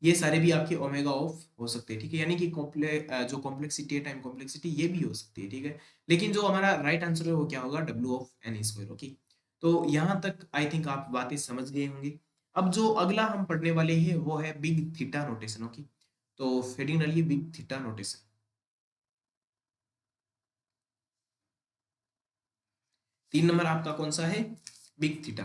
ये सारे भी आपके ओमेगा ऑफ हो सकते हैं, ठीक है। यानी कि जो कॉम्प्लेक्सिटी है, टाइम कॉम्प्लेक्सिटी, ये भी हो सकती है, ठीक है। लेकिन जो हमारा राइट आंसर है वो क्या होगा? डब्ल्यू ऑफ एन स्क्वायर। ओके, तो यहाँ तक आई थिंक आप बातें समझ गए होंगे। अब जो अगला हम पढ़ने वाले हैं वो है बिग थीटा नोटेशन। ओके, तो हेडिंग डालिए बिग थीटा नोटेशन। 3 नंबर आपका कौन सा है? Big theta.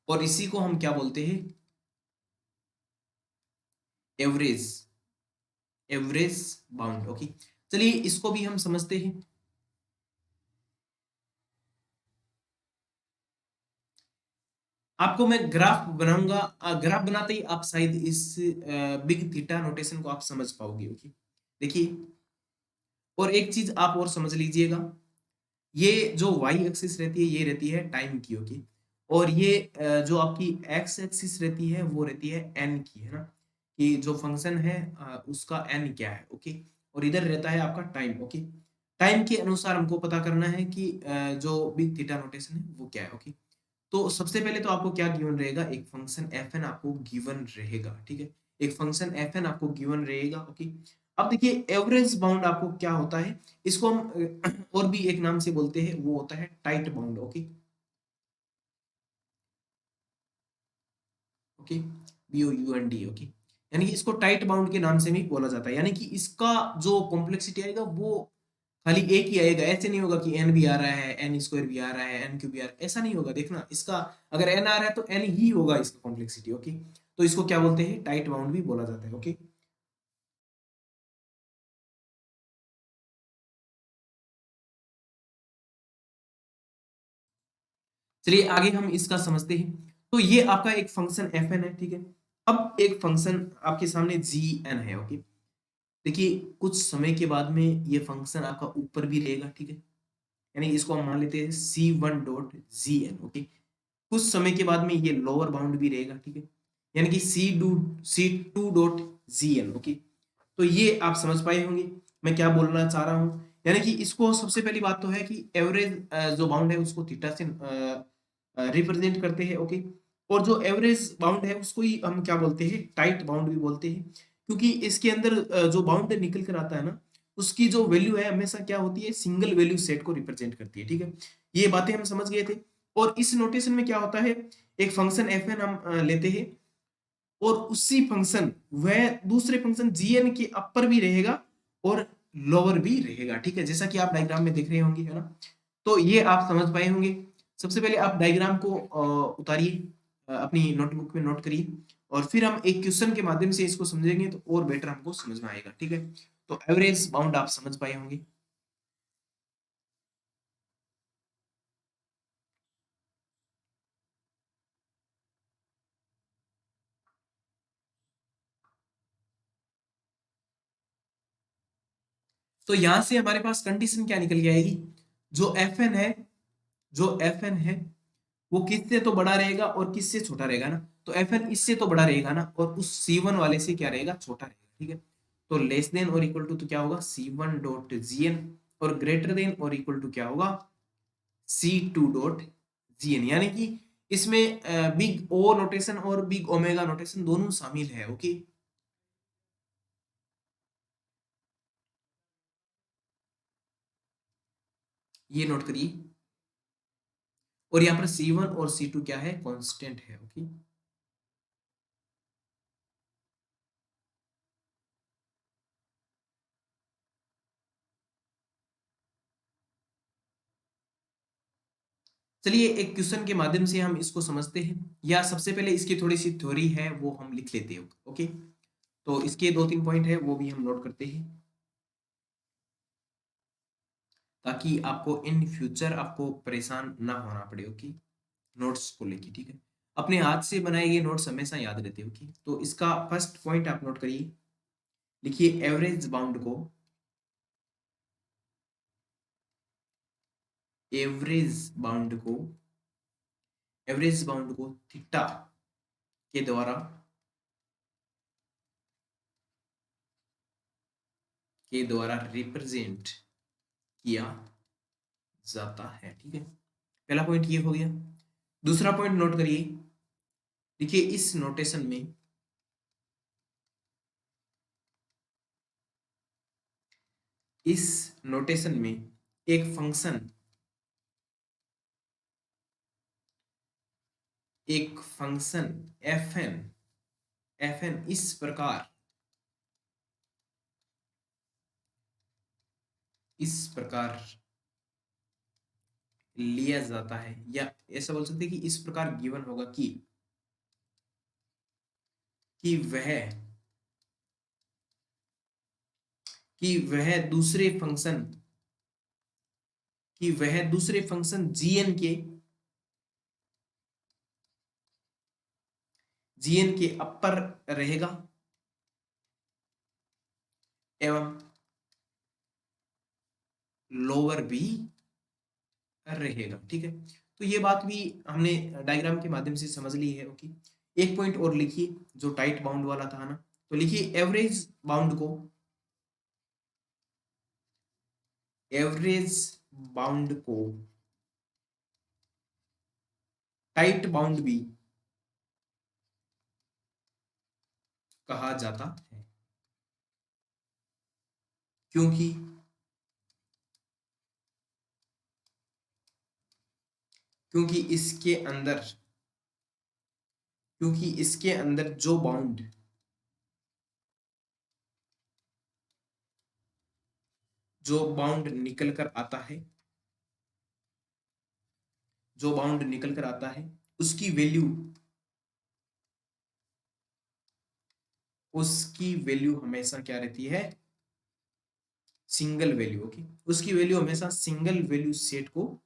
और इसी को हम क्या बोलते हैं? एवरेज। Average bound. ओके, चलिए इसको भी हम समझते हैं। आपको मैं ग्राफ बनाऊंगा, ग्राफ बनाते ही आप शायद इस बिग थीटा नोटेशन को आप समझ पाओगे। ओके, देखिए, और एक चीज आप और समझ लीजिएगा, ये जो वाई एक्सिस रहती है ये रहती है टाइम की। ओके, और ये जो आपकी एक्स एक्सिस रहती है वो रहती है एन की, है ना। कि जो फंक्शन है उसका एन क्या है। ओके, और इधर रहता है आपका टाइम। ओके, टाइम के अनुसार हमको पता करना है कि जो बिग थीटा नोटेशन है वो क्या है। ओके, तो सबसे पहले तो आपको क्या गिवन रहेगा? एक फंक्शन एफ एन आपको गिवन रहेगा, ठीक है। एक फंक्शन एफ एन आपको गिवन रहेगा। ओके, अब देखिए एवरेज बाउंड आपको क्या होता है? इसको हम और भी एक नाम से बोलते हैं, वो होता है tight bound. Okay, okay, B O U N D. Okay, यानी कि इसको टाइट बाउंड के नाम से भी बोला जाता है। यानी कि इसका जो कॉम्प्लेक्सिटी आएगा वो खाली एक ही आएगा। ऐसे नहीं होगा कि एन भी आ रहा है, एन स्क्वायर भी आ रहा है, एन क्यूब भी आ रहा है, ऐसा नहीं होगा। देखना, इसका अगर एन आ रहा है तो एन ही होगा इसका कॉम्प्लेक्सिटी। ओके, तो इसको क्या बोलते हैं? टाइट बाउंड भी बोला जाता है। ओके, चलिए आगे हम इसका समझते हैं। तो ये आपका एक फंक्शन एफ एन है, ठीक है। अब एक फंक्शन आपके सामने जी एन है। ओके, देखिए कुछ समय के बाद में ये फंक्शन आपका ऊपर भी रहेगा, ठीक है। यानी इसको हम मान लेते हैं सी वन डॉट जी एन। ओके, कुछ समय के बाद में ये लोअर बाउंड भी रहेगा, ठीक है। यानी कि सी टू डॉट जी एन। ओके, तो ये आप समझ पाए होंगे मैं क्या बोलना चाह रहा हूँ। यानी कि इसको सबसे पहली बात तो है कि एवरेज जो बाउंड है उसको थीटा से रिप्रेजेंट करते हैं। ओके, और जो एवरेज बाउंड है उसको ही हम क्या बोलते हैं? टाइट बाउंड भी बोलते हैं। क्योंकि इसके अंदर जो बाउंड निकल कर आता है ना, उसकी जो वैल्यू है हमेशा क्या होती है? सिंगल वैल्यू सेट को रिप्रेजेंट करती है, ठीक है। ये बातें हम समझ गए थे। और इस नोटेशन में क्या होता है? एक फंक्शन एफ एन हम लेते हैं, और उसी फंक्शन वह दूसरे फंक्शन जीएन के अपर भी रहेगा और लोअर भी रहेगा, ठीक है। जैसा कि आप डायग्राम में देख रहे होंगे, है ना। तो ये आप समझ पाए होंगे। सबसे पहले आप डायग्राम को उतारिए, अपनी नोटबुक में नोट करिए, और फिर हम एक क्वेश्चन के माध्यम से इसको समझेंगे तो और बेटर हमको समझ में आएगा, ठीक है। तो एवरेज बाउंड आप समझ पाए होंगे। तो यहां से हमारे पास कंडीशन क्या निकल के आएगी? जो एफ एन है, जो एफ एन है वो किससे तो बड़ा रहेगा और किससे छोटा रहेगा ना। तो एफ एन इससे तो बड़ा रहेगा ना, और उस सी वन वाले से क्या रहेगा? छोटा रहेगा, ठीक है। तो लेस देन और इक्वल टू तो क्या होगा? सी वन डॉट जी एन, और ग्रेटर देन और इक्वल टू क्या होगा? सी टू डॉट जी एन। यानी कि इसमें बिग ओ नोटेशन और बिग ओमेगा नोटेशन दोनों शामिल है। ओके, ये नोट करिए। और यहाँ पर C1 और C2 क्या है, कांस्टेंट है। ओके, चलिए एक क्वेश्चन के माध्यम से हम इसको समझते हैं, या सबसे पहले इसकी थोड़ी सी थ्योरी है वो हम लिख लेते हैं। ओके, तो इसके दो तीन पॉइंट है वो भी हम नोट करते हैं, ताकि आपको इन फ्यूचर आपको परेशान ना होना पड़े। ओके, नोट्स को लेके, ठीक है। अपने हाथ से बनाए गए नोट्स हमेशा याद रहते हैं। ओके, तो इसका फर्स्ट पॉइंट आप नोट करिए, लिखिए एवरेज बाउंड को थीटा के द्वारा रिप्रेजेंट किया जाता है। ठीक है, पहला पॉइंट ये हो गया। दूसरा पॉइंट नोट करिए, देखिए इस नोटेशन में एक फंक्शन fn इस प्रकार लिया जाता है, या ऐसा बोल सकते हैं कि इस प्रकार गिवन होगा कि वह वह दूसरे फंक्शन gn के अपर रहेगा एवं लोअर भी रहेगा। ठीक है, तो ये बात भी हमने डायग्राम के माध्यम से समझ ली है। ओके, एक पॉइंट और लिखिए जो टाइट बाउंड वाला था ना, तो लिखिए एवरेज बाउंड को टाइट बाउंड भी कहा जाता है, क्योंकि क्योंकि इसके अंदर जो बाउंड निकल कर आता है उसकी वैल्यू हमेशा क्या रहती है, सिंगल वैल्यू। ओके, उसकी वैल्यू हमेशा सिंगल वैल्यू सेट को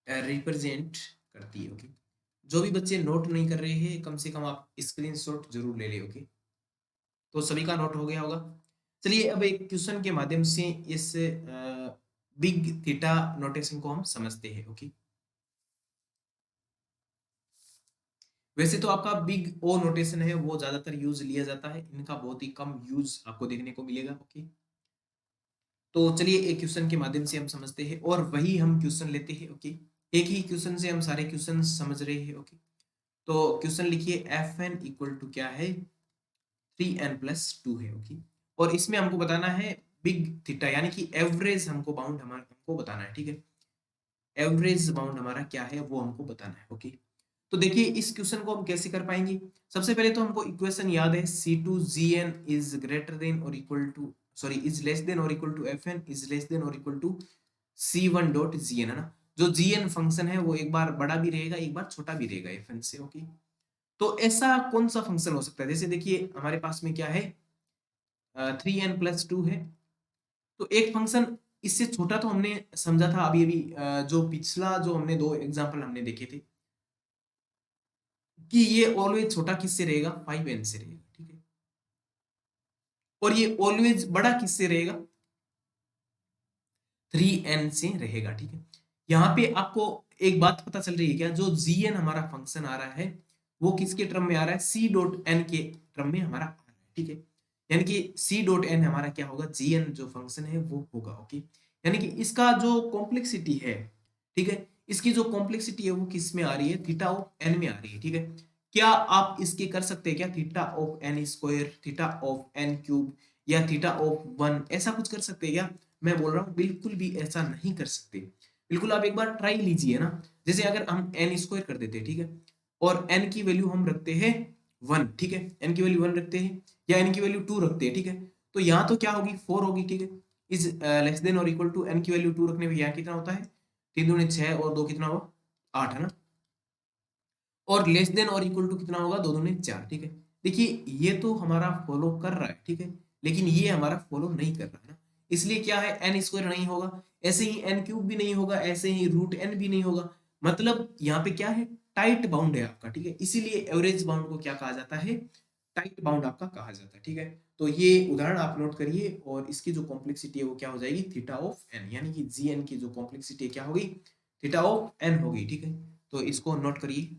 रिप्रेजेंट करती है। ओके, जो भी बच्चे नोट नहीं कर रहे हैं कम से कम आप स्क्रीनशॉट जरूर ले ले। ओके, तो सभी का नोट हो गया होगा। चलिए अब एक क्वेश्चन के माध्यम से इस बिग थीटा नोटेशन को हम समझते हैं। ओके, वैसे तो आपका बिग ओ नोटेशन है वो ज्यादातर यूज लिया जाता है, इनका बहुत ही कम यूज आपको देखने को मिलेगा। ओके, तो चलिए एक क्वेश्चन के माध्यम से हम समझते हैं और वही हम क्वेश्चन लेते हैं। ओके, एक ही क्वेश्चन से हम सारे क्वेश्चन समझ रहे हैं। ओके, तो क्वेश्चन लिखिए एफ एन इक्वल टू क्या है, 3n+2 है। ओके, और इसमें हमको बताना है बिग थीटा, यानी कि एवरेज हमको बताना है। ठीक है, एवरेज बाउंड हमारा क्या है वो हमको बताना है। ओके, तो देखिए इस क्वेश्चन को हम कैसे कर पाएंगे। सबसे पहले तो हमको इक्वेशन याद है, C2Gn इज ग्रेटर देन और equal to is less than और equal to Fn is less than और इक्वल टू C1.Gn, है ना। जो Gn फंक्शन है वो एक बार बड़ा भी रहेगा एक बार छोटा भी रहेगा Fn से। ओके, तो ऐसा कौन सा फंक्शन हो सकता है, जैसे देखिए हमारे पास में क्या है, 3n+2 है। तो एक फंक्शन इससे छोटा तो हमने समझा था अभी अभी, जो पिछला जो हमने दो एग्जांपल हमने देखे थे, कि ये ऑलवेज छोटा किससे रहेगा, 5n से रहेगा। ठीक है, और ये ऑलवेज बड़ा किससे रहेगा, 3n से रहेगा। ठीक है, यहाँ पे आपको एक बात पता चल रही है क्या, जो gn हमारा फंक्शन आ रहा है वो किसके टर्म में आ रहा है, C.n के टर्म में हमारा आ रहा है। ठीक है, यानी कि C.n हमारा क्या होगा, gn जो फंक्शन है वो होगा। ओके, यानी कि इसका जो कॉम्प्लेक्सिटी है, ठीक है, इसकी जो कॉम्प्लेक्सिटी है वो किस में आ रही है, थीटा ऑफ n में आ रही है। ठीक है, क्या आप इसके कर सकते हैं क्या, theta of n square, theta of n cube, या थीटा ऑफ 1 ऐसा कुछ कर सकते हैं क्या? मैं बोल रहा हूँ बिल्कुल भी ऐसा नहीं कर सकते। बिल्कुल आप एक बार ट्राई लीजिए ना। जैसे अगर हम n स्क्वायर कर देते हैं, ठीक है, और n की वैल्यू हम रखते हैं 1, ठीक है, n की वैल्यू 1 रखते हैं या n की वैल्यू 2 रखते हैं, ठीक है, तो यहाँ तो क्या होगी 4 होगी, ठीक है, इज लेस देन और इक्वल टू n की वैल्यू 2 रखने में यहाँ कितना होता है 3 दूनी 6 और 2 कितना हुआ 8 है ना, और लेस देन और इक्वल टू कितना होगा 2 दूनी 4, ठीक है। देखिए ये तो हमारा फॉलो कर रहा है, ठीक है, लेकिन ये हमारा फॉलो नहीं कर रहा है ना, इसलिए क्या है n स्क्वायर नहीं होगा, ऐसे ही n क्यूब भी नहीं होगा, ऐसे ही रूट n भी नहीं होगा, मतलब यहाँ पे क्या है टाइट बाउंड है आपका, ठीक है, इसीलिए एवरेज बाउंड को क्या कहा जाता है टाइट बाउंड आपका कहा जाता है, ठीक है। तो ये उदाहरण आप नोट करिए और इसकी जो कॉम्प्लेक्सिटी है वो क्या हो जाएगी थीटा ऑफ n, यानी कि जी एन की जो कॉम्प्लेक्सिटी क्या होगी थीटा ऑफ n होगी, ठीक है, तो इसको नोट करिए।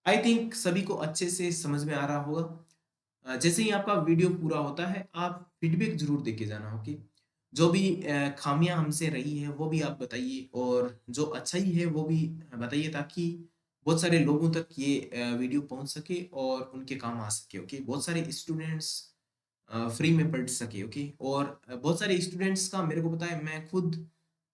आई थिंक सभी को अच्छे से समझ में आ रहा होगा। जैसे ही आपका वीडियो पूरा होता है आप फीडबैक जरूर देके जाना, ओके, जो भी खामियां हमसे रही है वो भी आप बताइए और जो अच्छाई है वो भी बताइए, ताकि बहुत सारे लोगों तक ये वीडियो पहुंच सके और उनके काम आ सके, ओके, बहुत सारे स्टूडेंट्स फ्री में पढ़ सके, ओके, और बहुत सारे स्टूडेंट्स का मेरे को पता है, मैं खुद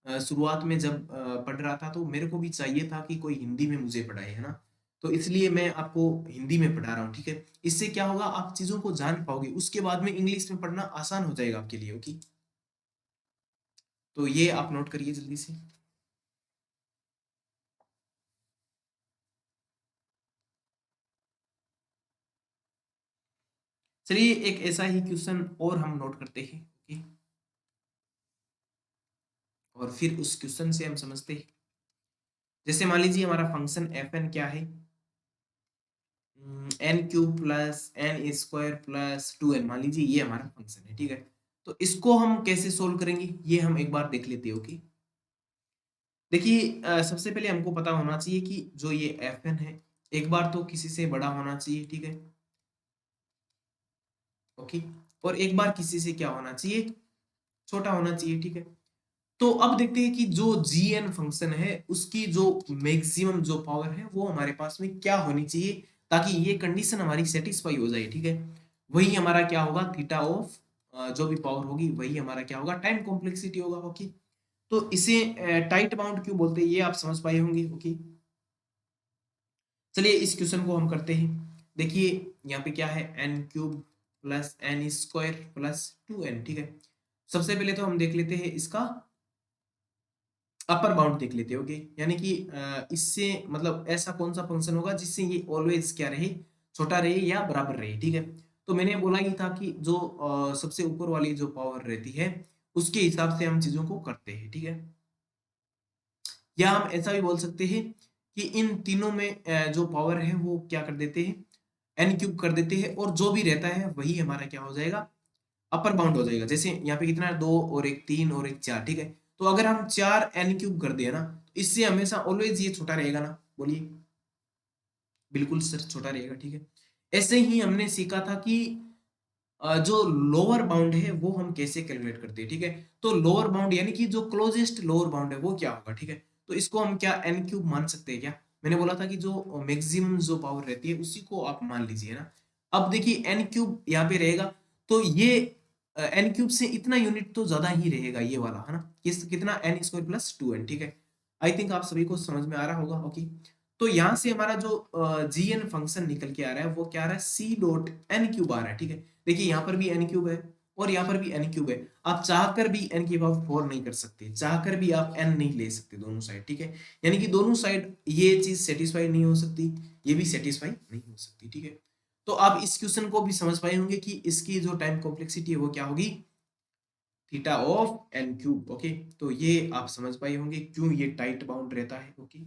शुरुआत में जब पढ़ रहा था तो मेरे को भी चाहिए था कि कोई हिंदी में मुझे पढ़ाए, है ना, तो इसलिए मैं आपको हिंदी में पढ़ा रहा हूँ, ठीक है, इससे क्या होगा आप चीजों को जान पाओगे, उसके बाद में इंग्लिश में पढ़ना आसान हो जाएगा आपके लिए, ओके, तो ये आप नोट करिए जल्दी से। चलिए एक ऐसा ही क्वेश्चन और हम नोट करते हैं, ओके, और फिर उस क्वेश्चन से हम समझते हैं। जैसे मान लीजिए हमारा फंक्शन एफ एन क्या है, n cube plus n square plus 2n, मान लीजिए ये हमारा फंक्शन है, ठीक है, तो इसको हम कैसे सोल्व करेंगे ये हम एक बार देख लेते हैं, ओके। देखिए सबसे पहले हमको पता होना चाहिए कि जो ये एफ एन है एक बार तो किसी से बड़ा होना चाहिए, ठीक है, ओके, और एक बार किसी से क्या होना चाहिए छोटा होना चाहिए, ठीक है। तो अब देखते हैं कि जो जी एन फंक्शन है उसकी जो मैक्सिमम जो पावर है वो हमारे पास में क्या होनी चाहिए ताकि ये कंडीशन हमारी सेटिस्फाई हो जाए, ठीक है, वही हमारा क्या होगा थीटा ऑफ जो भी पावर होगी वही हमारा क्या होगा टाइम कॉम्प्लेक्सिटी होगा, ओके। तो इसे टाइट बाउंड क्यों बोलते हैं ये आप समझ पाए होंगे, ओके। चलिए इस क्वेश्चन को हम करते हैं। देखिए यहाँ पे क्या है n cube plus n square plus 2n, ठीक है। सबसे पहले तो हम देख लेते हैं इसका अपर बाउंड देख लेते हैं, ओके, यानी कि इससे मतलब ऐसा कौन सा फंक्शन होगा जिससे ये ऑलवेज क्या रहे छोटा रहे या बराबर रहे, ठीक है। तो मैंने बोला ही था कि जो सबसे ऊपर वाली जो पावर रहती है उसके हिसाब से हम चीजों को करते हैं, ठीक है। या हम ऐसा भी बोल सकते हैं कि इन तीनों में जो पावर है वो क्या कर देते हैं एन क्यूब कर देते हैं और जो भी रहता है वही हमारा क्या हो जाएगा अपर बाउंड हो जाएगा। जैसे यहाँ पे कितना है 2 और एक 3 और एक 4, ठीक है, तो अगर हम 4 एन क्यूब कर दिया ना तो इससे हमेशा ऑलवेज ये छोटा रहेगा ना, बोलिए, बिल्कुल सर छोटा रहेगा, ठीक है। ऐसे ही हमने सीखा था कि जो लोअर बाउंड है वो हम कैसे कैलकुलेट करते हैं, ठीक है। तो लोअर बाउंड यानी कि जो क्लोजेस्ट लोअर बाउंड है वो क्या होगा, ठीक है, तो इसको हम क्या एन क्यूब मान सकते हैं क्या। मैंने बोला था कि जो मैक्सिमम जो पावर रहती है उसी को आप मान लीजिए ना। अब देखिए एन क्यूब यहाँ पे रहेगा तो ये एन क्यूब से इतना यूनिट तो ज्यादा ही रहेगा ये वाला, है ना, कितना एन स्क्वायर प्लस 2n, ठीक है। आई थिंक आप सभी को समझ में आ रहा होगा, ओके। तो यहाँ से हमारा जो जी एन फंक्शन निकल के आ रहा है वो क्या आ रहा है सी डॉट एन क्यूब आ रहा है, ठीक है। देखिए यहाँ पर भी एन क्यूब है और यहाँ पर भी एन क्यूब है, आप चाहकर भी एन की पावर 4 नहीं कर सकते, चाहकर भी आप एन नहीं ले सकते दोनों साइड, ठीक है। यानी कि दोनों साइड ये चीज सेटिस्फाई नहीं हो सकती, ये भी सेटिस्फाई नहीं हो सकती, ठीक है। तो आप इस क्वेश्चन को भी समझ पाए होंगे कि इसकी जो टाइम कॉम्प्लेक्सिटी है वो क्या होगी theta of n cube, okay. तो ये आप समझ पाए होंगे क्यों ये टाइट बाउंड रहता है, ओके।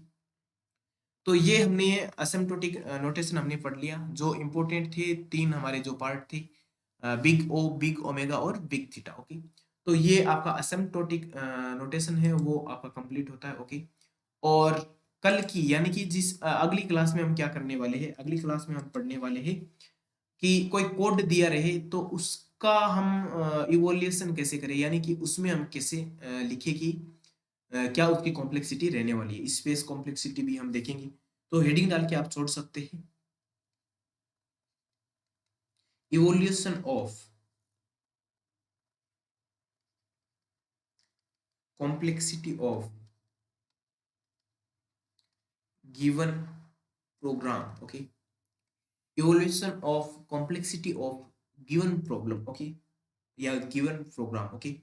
तो ये हमने असिम्प्टोटिक नोटेशन हमने पढ़ लिया, जो इंपॉर्टेंट थे तीन हमारे जो पार्ट थे बिग ओ बिग ओमेगा और बिग थीटा, ओके। तो ये आपका असिम्प्टोटिक नोटेशन है वो आपका कंप्लीट होता है, ओके। और कल की यानी कि जिस अगली क्लास में हम क्या करने वाले हैं, अगली क्लास में हम पढ़ने वाले हैं कि कोई कोड दिया रहे तो उसका हम इवोल्यूशन कैसे करें, यानी कि उसमें हम कैसे लिखे कि क्या उसकी कॉम्प्लेक्सिटी रहने वाली है, स्पेस कॉम्प्लेक्सिटी भी हम देखेंगे। तो हेडिंग डाल के आप छोड़ सकते हैं evolution of complexity of given program. Okay, evaluation of complexity of given problem. Okay, या given program. Okay,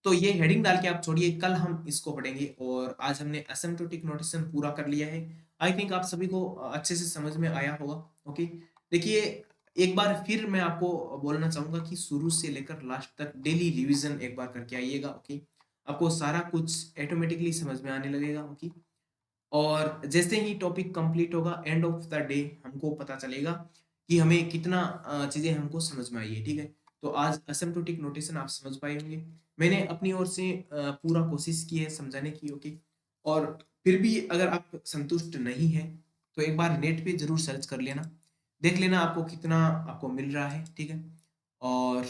तो ये हेडिंग डाल के आप छोड़िए, कल हम इसको पढ़ेंगे। और आज हमने एसिम्प्टोटिक नोटेशन पूरा कर लिया है। आई थिंक आप सभी को अच्छे से समझ में आया होगा। ओके, देखिए एक बार फिर मैं आपको बोलना चाहूंगा कि शुरू से लेकर लास्ट तक डेली रिवीजन एक बार करके आइएगा। ओके, आपको सारा कुछ ऑटोमेटिकली समझ में आने लगेगा। ओके, और जैसे ही टॉपिक कंप्लीट होगा एंड ऑफ द डे हमको पता चलेगा कि हमें कितना चीजें हमको समझ में आई है। ठीक है, तो आज असिम्प्टोटिक नोटेशन आप समझ पाए होंगे। मैंने अपनी ओर से पूरा कोशिश की है समझाने की। ओके, और फिर भी अगर आप संतुष्ट नहीं है तो एक बार नेट पे जरूर सर्च कर लेना, देख लेना आपको कितना आपको मिल रहा है। ठीक है, और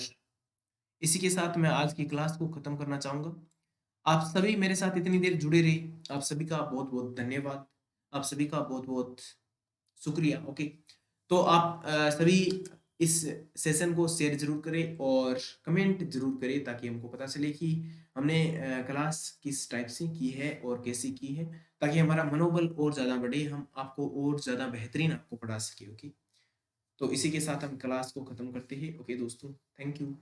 इसी के साथ मैं आज की क्लास को खत्म करना चाहूंगा। आप सभी मेरे साथ इतनी देर जुड़े रहे, आप सभी का बहुत बहुत धन्यवाद, आप सभी का बहुत बहुत शुक्रिया। ओके, तो आप सभी इस सेशन को शेयर जरूर करें और कमेंट जरूर करें ताकि हमको पता चले कि हमने क्लास किस टाइप से की है और कैसे की है, ताकि हमारा मनोबल और ज़्यादा बढ़े, हम आपको और ज़्यादा बेहतरीन आपको पढ़ा सके। ओके, तो इसी के साथ हम क्लास को ख़त्म करते हैं। ओके दोस्तों, थैंक यू।